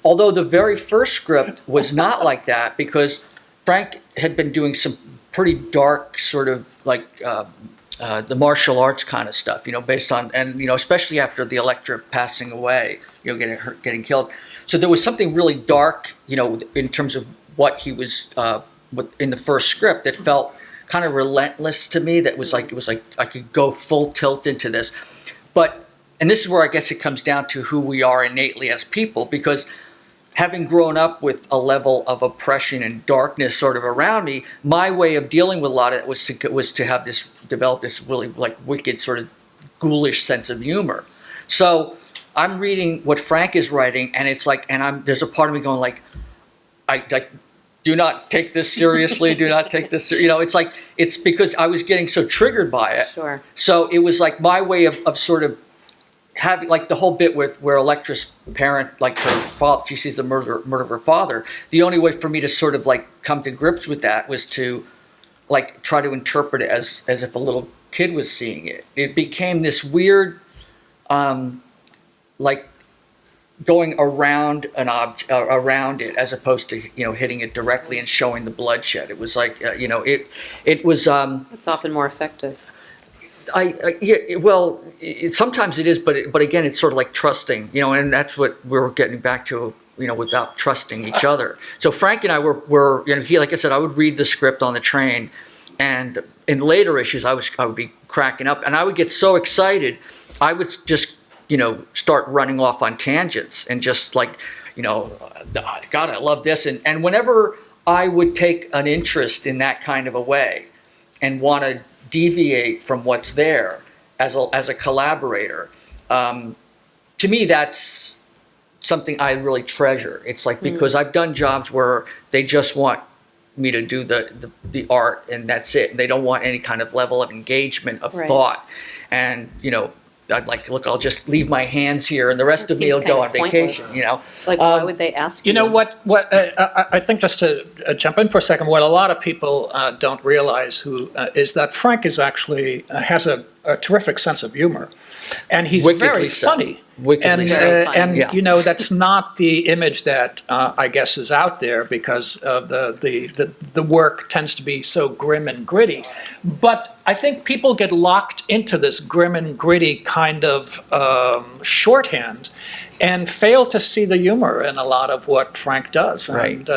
Although the very first script was not like that, because Frank had been doing some pretty dark sort of the martial arts kind of stuff, based on, and especially after the Elektra passing away, getting killed. So there was something really dark, in terms of what he was in the first script that felt kind of relentless to me. That was like I could go full tilt into this, and this is where I guess it comes down to who we are innately as people, because having grown up with a level of oppression and darkness sort of around me, my way of dealing with a lot of it was to have develop this really wicked sort of ghoulish sense of humor. So I'm reading what Frank is writing, and it's like, and there's a part of me going I do not take this seriously. Do not take this. It's because I was getting so triggered by it. Sure. So it was like my way of sort of having the whole bit where Elektra's parent, her father, she sees the murder of her father. The only way for me to sort of come to grips with that was to try to interpret it as if a little kid was seeing it. It became this weird, going around around it, as opposed to hitting it directly and showing the bloodshed. It was it was. It's often more effective. Sometimes it is, but again, it's sort of like trusting, and that's what we're getting back to, without trusting each other. So Frank and I were he, like I said, I would read the script on the train, and in later issues, I would be cracking up, and I would get so excited, I would just, start running off on tangents, and just God, I love this, and whenever I would take an interest in that kind of a way, and want to deviate from what's there as a collaborator, to me that's something I really treasure. It's because I've done jobs where they just want me to do the art, and that's it. They don't want any kind of level of engagement of thought, and I'd like, look, I'll just leave my hands here, and the rest That of me seems will go kind on of vacation. pointless. Like, why would they ask you? You know what? I think just to jump in for a second, what a lot of people don't realize is that Frank is actually has a terrific sense of humor, and he's Wickedly very so. funny. Wickedly so. Very funny. And Yeah. you know, that's not the image that I guess is out there, because of the work tends to be so grim and gritty. But I think people get locked into this grim and gritty kind of shorthand and fail to see the humor in a lot of what Frank does. Right.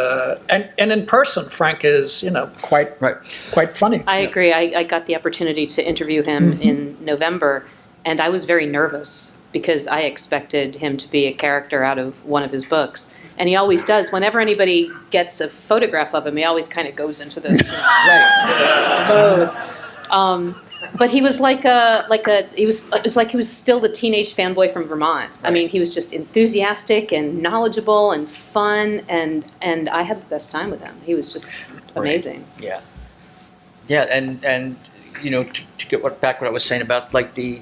And in person, Frank is, quite Right. quite funny. I agree. I got the opportunity to interview him in November, and I was very nervous because I expected him to be a character out of one of his books. And he always does. Whenever anybody gets a photograph of him, he always kind of goes into this mode. But he was it was like he was still the teenage fanboy from Vermont. I mean, he was just enthusiastic and knowledgeable and fun, and I had the best time with him. He was just amazing. Yeah. Yeah, and to get back what I was saying about like the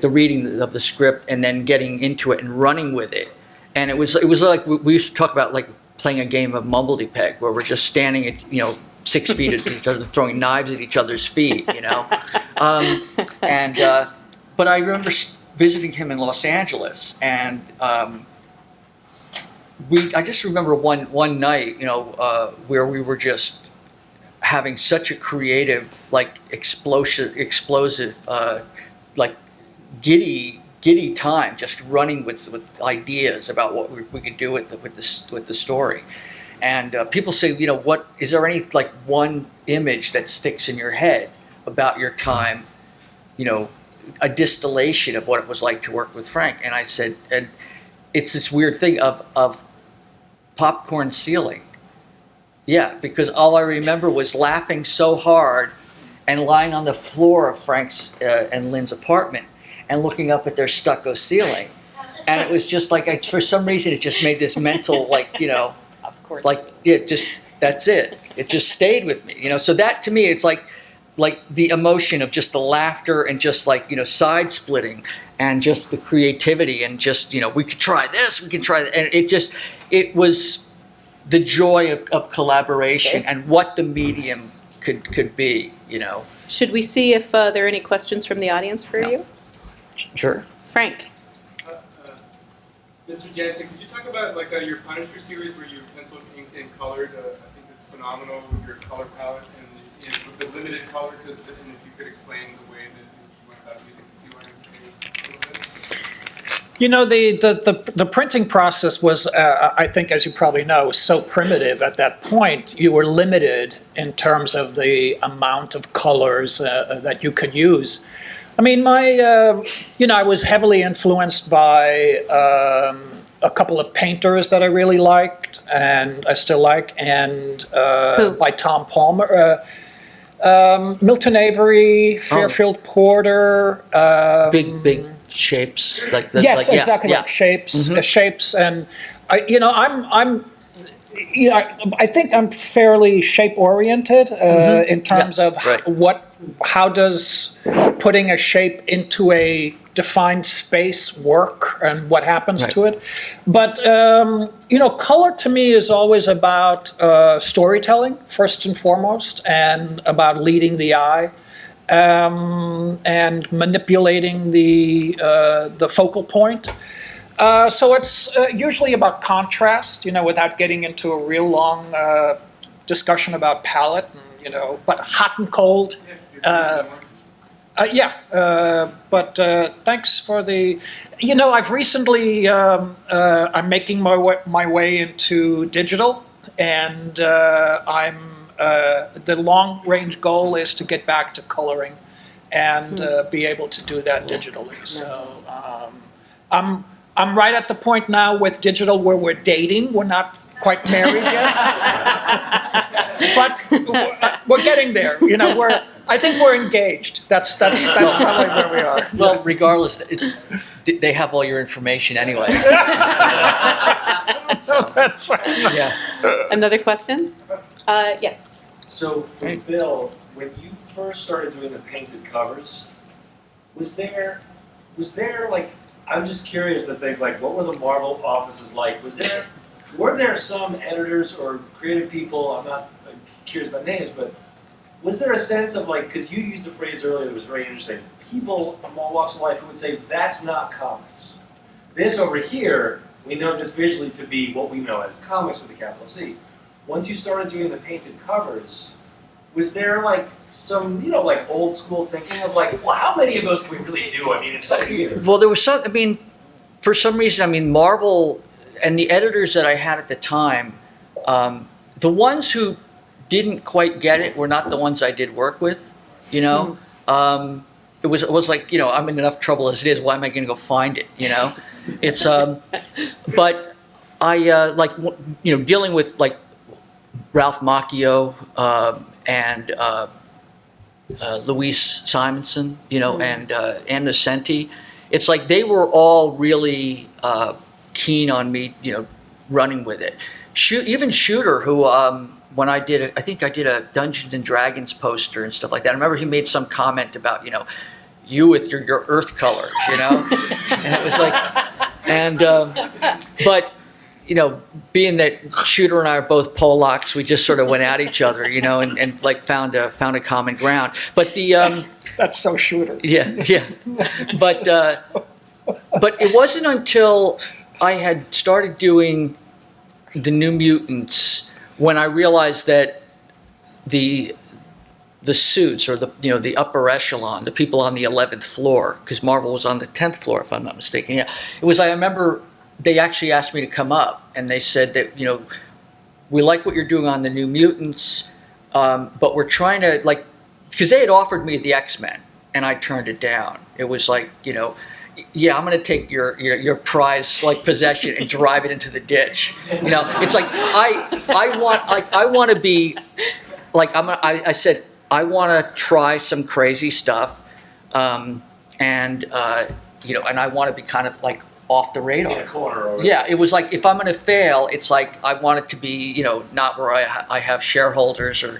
reading of the script and then getting into it and running with it. And it was like we used to talk about like playing a game of mumbledy-peg where we're just standing at 6 feet at each other, throwing knives at each other's feet, But I remember visiting him in Los Angeles, and I just remember one night, where we were just having such a creative, like explosive, like giddy time, just running with ideas about what we could do with the story. And people say, what is there any like one image that sticks in your head about your time, a distillation of what it was like to work with Frank? And I said, and it's this weird thing of popcorn ceiling. Yeah, because all I remember was laughing so hard and lying on the floor of Frank's and Lynn's apartment and looking up at their stucco ceiling. And it was just like, for some reason, it just made this mental, Of course. that's it. It just stayed with me, So that, to me, it's like the emotion of just the laughter and just side splitting and just the creativity and just, we could try this, we could try that. And it was the joy of collaboration and what the medium could be, Should we see if there are any questions from the audience for you? Sure. Frank. Mr. Janson, could you talk about your Punisher series where you penciled, inked, and colored? I think it's phenomenal with your color palette and with the limited color. And if you could explain the way that you went about using the sea lion a little bit. The printing process was, I think, as you probably know, so primitive at that point. You were limited in terms of the amount of colors that you could use. I mean, I was heavily influenced by a couple of painters that I really liked, and I still like, and by Tom Palmer, Milton Avery, Fairfield Porter. Big shapes, like the Yes, exactly, like shapes, and I think I'm fairly shape oriented in terms of how does putting a shape into a defined space work and what happens to it. But color to me is always about storytelling first and foremost, and about leading the eye. And manipulating the focal point. So it's usually about contrast, without getting into a real long discussion about palette, and, but hot and cold. But thanks for the, I've recently, I'm making my way into digital, and the long-range goal is to get back to coloring and be able to do that digitally. So I'm right at the point now with digital where we're dating. We're not quite married yet, but we're getting there. I think we're engaged. That's probably where we are. Well, regardless, they have all your information anyway. That's right. Yeah. Another question? Yes. So for Bill, when you first started doing the painted covers, was there was there like, I'm just curious to think like, what were the Marvel offices like? Were there some editors or creative people, I'm not curious about names, but was there a sense of like, because you used a phrase earlier that was very interesting, people from all walks of life who would say, that's not comics. This over here, we know this visually to be what we know as comics with a capital C. Once you started doing the painted covers, was there like some, like old school thinking of like, well, how many of those can we really do? I mean, it's so weird. Well, there was some, for some reason, Marvel and the editors that I had at the time, the ones who didn't quite get it were not the ones I did work with, It was like, I'm in enough trouble as it is, why am I going to go find it, It's, but I, dealing with like Ralph Macchio and Louise Simonson, and Ann Nocenti, it's like they were all really keen on me, running with it. Even Shooter, who when I think I did a Dungeons and Dragons poster and stuff like that. I remember he made some comment about, you with your earth colors, and it was like, but being that Shooter and I are both Polacks, we just sort of went at each other, and like found a common ground. But the That's so Shooter. yeah, but it wasn't until I had started doing the New Mutants when I realized that the suits, or the upper echelon, the people on the 11th floor, because Marvel was on the 10th floor, if I'm not mistaken. Yeah, it was. I remember they actually asked me to come up, and they said that we like what you're doing on the New Mutants, but we're trying to because they had offered me the X-Men, and I turned it down. It was like yeah, I'm going to take your prize possession and drive it into the ditch. It's like I want to be I said I want to try some crazy stuff, and I want to be kind of off the radar. In a corner over Yeah, it was like if I'm going to fail, it's like I want it to be not where I have shareholders or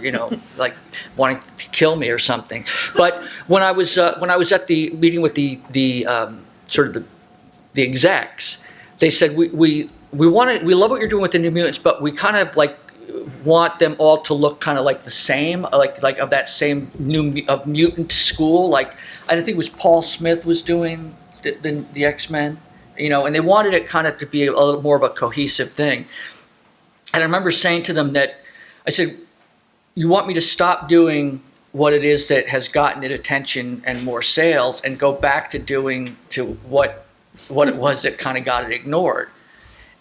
wanting to kill me or something. But when I was at the meeting with the sort of the execs, they said we love what you're doing with the New Mutants, but we kind of want them all to look kind of like the same, like of that same of mutant school. I think it was Paul Smith was doing the X-Men. And they wanted it kind of to be a little more of a cohesive thing. And I remember saying to them that, I said, you want me to stop doing what it is that has gotten it attention and more sales and go back to doing to what it was that kind of got it ignored,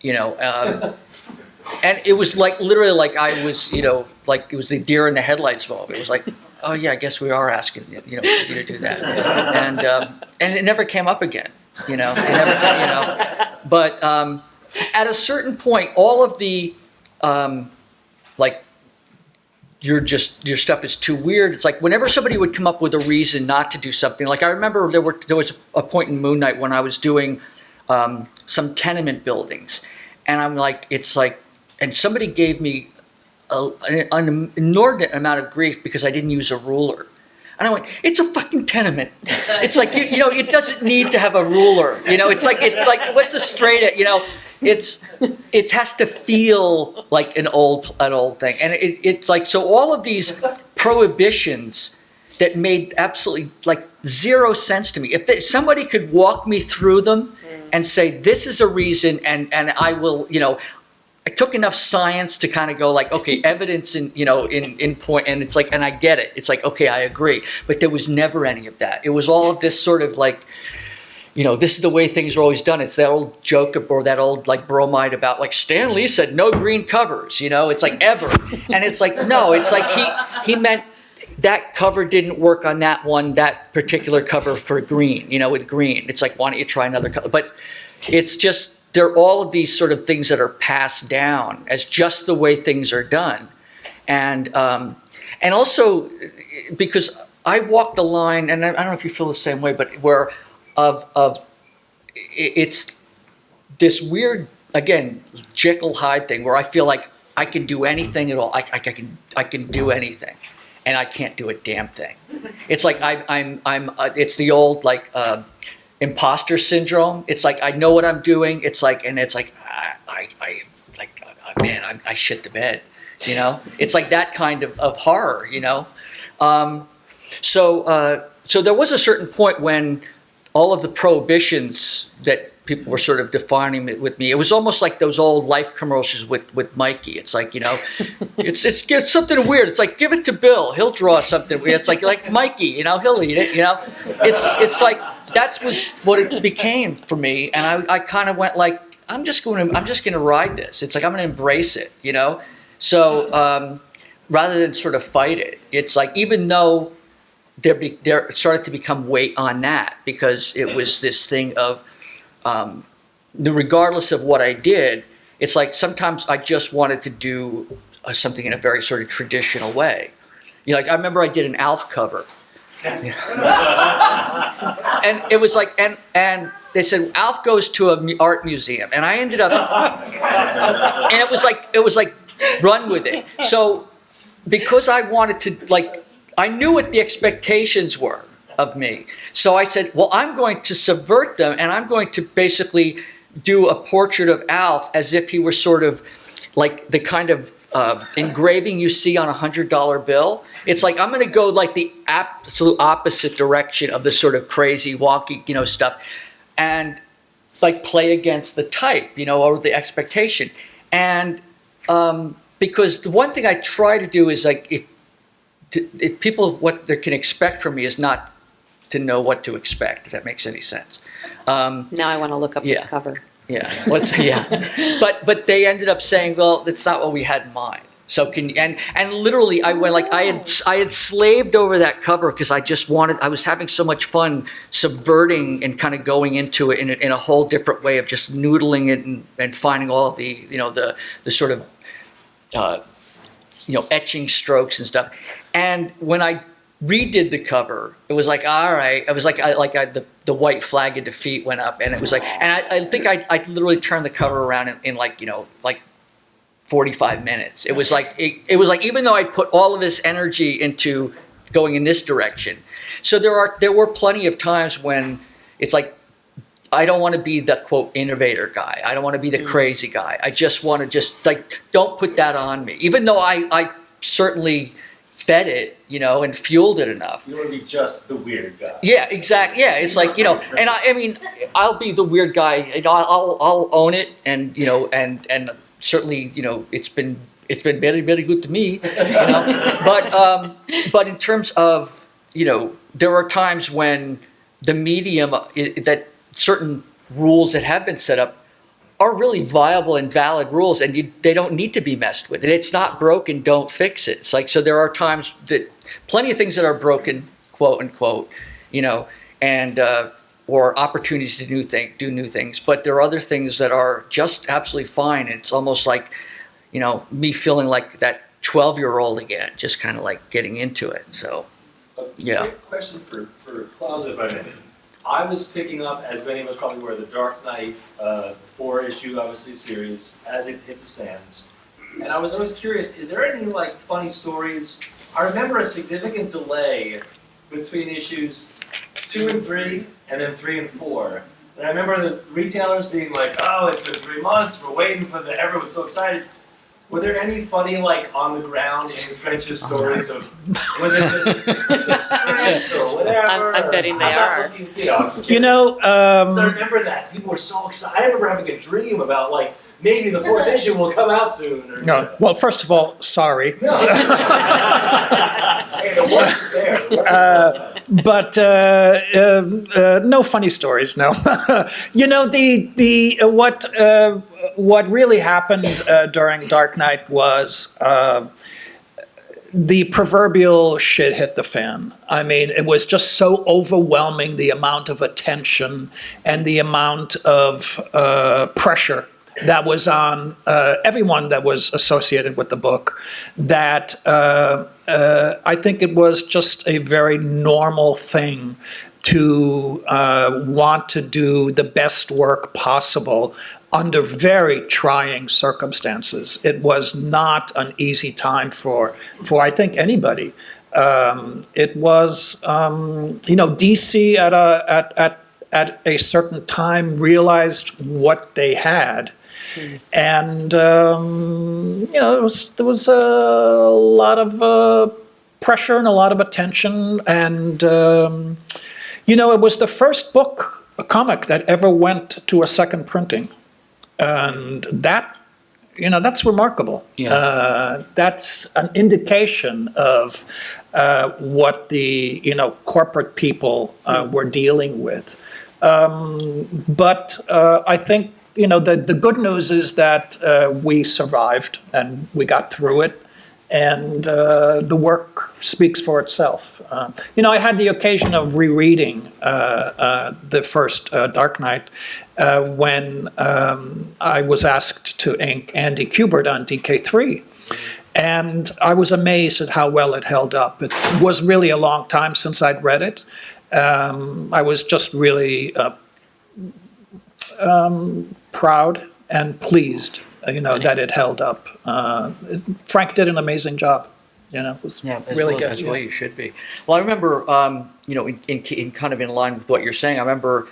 and it was literally I was, it was the deer in the headlights moment. It was like, oh yeah, I guess we are asking, you to do that. And it never came up again. It never, but at a certain point, all of the your stuff is too weird. It's like whenever somebody would come up with a reason not to do something. I remember there was a point in Moon Knight when I was doing some tenement buildings, and I'm like, and somebody gave me an inordinate amount of grief because I didn't use a ruler. And I went, it's a fucking tenement. It's like, it doesn't need to have a ruler. It's what's a straight at, it has to feel like an old thing. And it's like, so all of these prohibitions that made absolutely zero sense to me. If somebody could walk me through them and say, this is a reason, and I will, I took enough science to kind of go okay, evidence in point, and it's and I get it. It's okay, I agree. But there was never any of that. It was all of this sort of this is the way things are always done. It's that old joke or that old bromide about Stan Lee said no green covers, it's ever. And it's no, it's he meant that cover didn't work on that particular cover for green, with green. It's why don't you try another color? But it's just, there are all of these sort of things that are passed down as just the way things are done. And also because I walk the line, and I don't know if you feel the same way, but where it's this weird, again, Jekyll Hyde thing where I feel like I can do anything at all. I can do anything, and I can't do a damn thing. It's I'm it's the old imposter syndrome. It's like I know what I'm doing. It's like, and it's like man, I shit the bed. You know, it's like that kind of horror. You know, so there was a certain point when all of the prohibitions that people were sort of defining it with me. It was almost like those old Life commercials with Mikey. It's like, you know, it's something weird. It's like, give it to Bill. He'll draw something weird. It's like Mikey, you know, he'll eat it, you know. It's like, was what it became for me. And I kind of went like, I'm just going to ride this. It's like, I'm going to embrace it, you know. So rather than sort of fight it, it's like, even though there started to become weight on that, because it was this thing of, regardless of what I did, it's like sometimes I just wanted to do something in a very sort of traditional way. You know, like I remember I did an Alf cover. And it was like, and they said, Alf goes to an art museum. And I ended up, and it was like, run with it. So because I wanted to, like, I knew what the expectations were of me. So I said, well, I'm going to subvert them, and I'm going to basically do a portrait of Alf as if he were sort of like the kind of engraving you see on a $100 bill. It's like, I'm going to go like the absolute opposite direction of the sort of crazy, wonky, you know, stuff, and like play against the type, you know, or the expectation. And because the one thing I try to do is like, if people, what they can expect from me is not to know what to expect, if that makes any sense. Now I want to look up this cover. Yeah, but they ended up saying, well, that's not what we had in mind. So and literally I went like, I had slaved over that cover because I was having so much fun subverting and kind of going into it in a whole different way of just noodling it and finding all of the, you know, the sort of, you know, etching strokes and stuff. And when I redid the cover, it was like, all right. It was like the white flag of defeat went up, and it was like, and I think I literally turned the cover around in like, you know, like 45 minutes. It was like it was like, even though I put all of this energy into going in this direction. So there were plenty of times when it's like, I don't want to be the quote innovator guy. I don't want to be the crazy guy. I just want to just like, don't put that on me. Even though I certainly fed it, you know, and fueled it enough. You want to be just the weird guy. Yeah, exactly. Yeah, it's like, you know, and I mean, I'll be the weird guy. And I'll own it, and you know, and certainly, you know, it's been very, very good to me, you know. But in terms of, you know, there are times when the medium that certain rules that have been set up are really viable and valid rules, and they don't need to be messed with. And it's not broken, don't fix it. It's like, so there are times that plenty of things that are broken, quote unquote, you know, and or opportunities to do new things. But there are other things that are just absolutely fine. And it's almost like, you know, me feeling like that 12-year-old again, just kind of like getting into it. So, yeah. Quick question for Klaus, if I may. I was picking up, as many of us probably were, the Dark Knight 4-issue, obviously, series as it hit the stands. And I was always curious, is there any like funny stories? I remember a significant delay between issues 2 and 3, and then 3 and 4. And I remember the retailers being like, oh, it's been 3 months, we're waiting for everyone's so excited. Were there any funny, like, on the ground, in the trenches stories of, was it just some scripts or whatever? I'm betting they are. I'm just curious. You know, 'Cause I remember that. People were so excited. I remember having a dream about, like, maybe the 4th issue will come out soon. Or, no, well, first of all, sorry. No. Hey, the work is there. The work is there. But no funny stories, no. You know, what really happened during Dark Knight was the proverbial shit hit the fan. I mean, it was just so overwhelming, the amount of attention and the amount of pressure that was on everyone that was associated with the book, that I think it was just a very normal thing to want to do the best work possible under very trying circumstances. It was not an easy time for I think anybody. It was, you know, DC at a certain time realized what they had. And, there was a lot of pressure and a lot of attention. And, it was the first book, a comic, that ever went to a second printing. And that's remarkable. Yeah. That's an indication of what the, corporate people were dealing with. But I think, the good news is that we survived and we got through it, and the work speaks for itself. I had the occasion of rereading the first Dark Knight when I was asked to ink Andy Kubert on DK3. And I was amazed at how well it held up. It was really a long time since I'd read it. I was just really proud and pleased, that it held up. Frank did an amazing job. It was really good. As well, you should be. Well, I remember, in kind of in line with what you're saying, I remember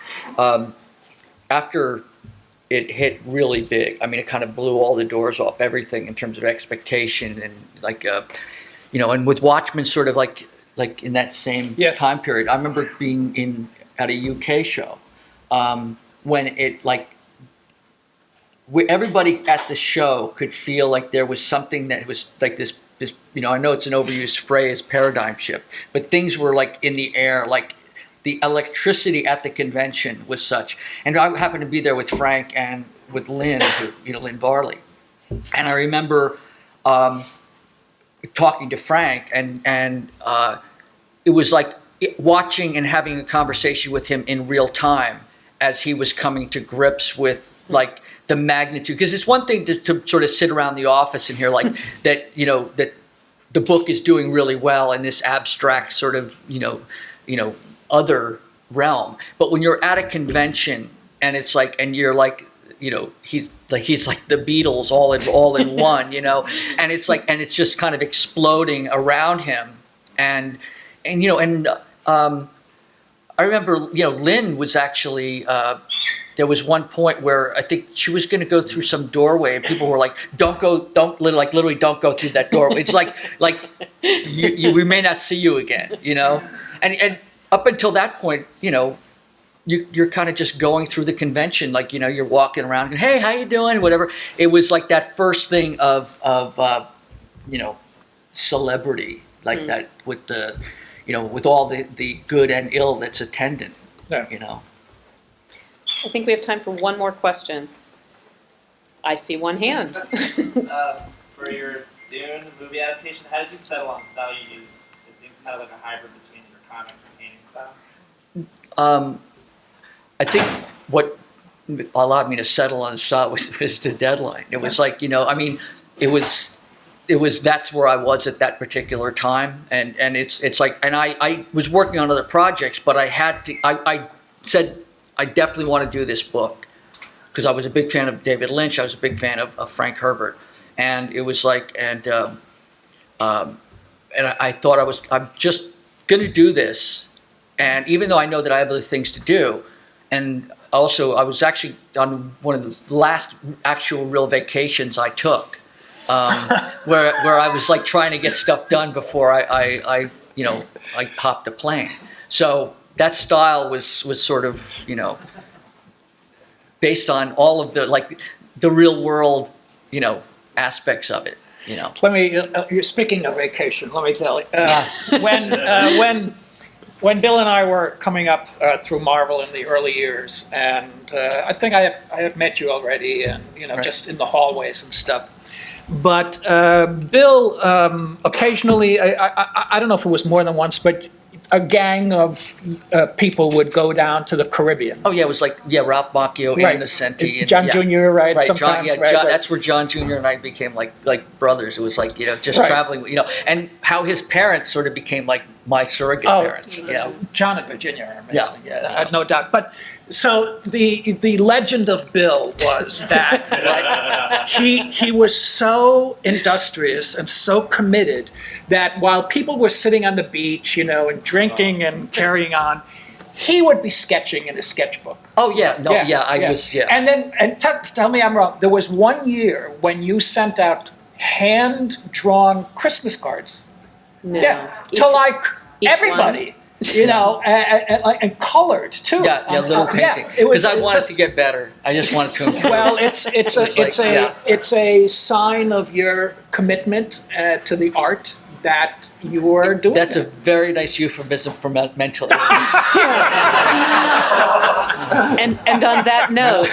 after it hit really big. I mean, it kind of blew all the doors off everything in terms of expectation and and with Watchmen sort of like in that same time period. I remember being at a UK show when it everybody at the show could feel like there was something that was like this, I know it's an overused phrase, paradigm shift, but things were like in the air, like the electricity at the convention was such. And I happened to be there with Frank and with Lynn, Lynn Barley. And I remember talking to Frank, and it was like watching and having a conversation with him in real time as he was coming to grips with the magnitude. Because it's one thing to sort of sit around the office and hear that, that the book is doing really well in this abstract sort of, other realm. But when you're at a convention and it's and you're he's like the Beatles all in one, and it's and it's just kind of exploding around him. And I remember, Lynn was actually, there was one point where I think she was going to go through some doorway and people were like, literally don't go through that doorway. It's we may not see you again, and up until that point, you're kind of just going through the convention, you're walking around, hey, how you doing? Whatever. It was like that first thing of celebrity, that with the, with all the good and ill that's attendant, I think we have time for one more question. I see one hand. For your Dune movie adaptation, how did you settle on style you used? It seems kind of like a hybrid between your comics and painting style. I think what allowed me to settle on style was the deadline. It was it was that's where I was at that particular time, and it's and I was working on other projects, but I had to. I said I definitely want to do this book because I was a big fan of David Lynch. I was a big fan of Frank Herbert, and it was and I thought I'm just going to do this, and even though I know that I have other things to do, and also I was actually on one of the last actual real vacations I took. Where I was trying to get stuff done before I hopped a plane. So that style was sort of, based on all of the real world, aspects of it, Let me, you're speaking of vacation, let me tell you. When Bill and I were coming up through Marvel in the early years, and I think I had met you already, and, Right. just in the hallways and stuff. But Bill, occasionally, I don't know if it was more than once, but a gang of people would go down to the Caribbean. Oh yeah, it was Ralph Macchio, Right. Ann Nocenti, and John Jr., right? Right, Sometimes, John, right, right. That's where John Jr. and I became like brothers. It was just Right. traveling, and how his parents sort of became my surrogate parents, John and Virginia are amazing. Yeah. I had no doubt. But so the legend of Bill was that he was so industrious and so committed that while people were sitting on the beach, and drinking and carrying on, he would be sketching in his sketchbook. Oh, yeah, no, I was, yeah. And then, tell me I'm wrong, there was one year when you sent out hand-drawn Christmas cards. No. To like each everybody, you know, and colored too. Yeah, little painting. it was- Because I wanted to get better. I just wanted to improve. Well, it's a sign of your commitment to the art that you are doing. That's a it. very nice euphemism for mental illness. And on that note,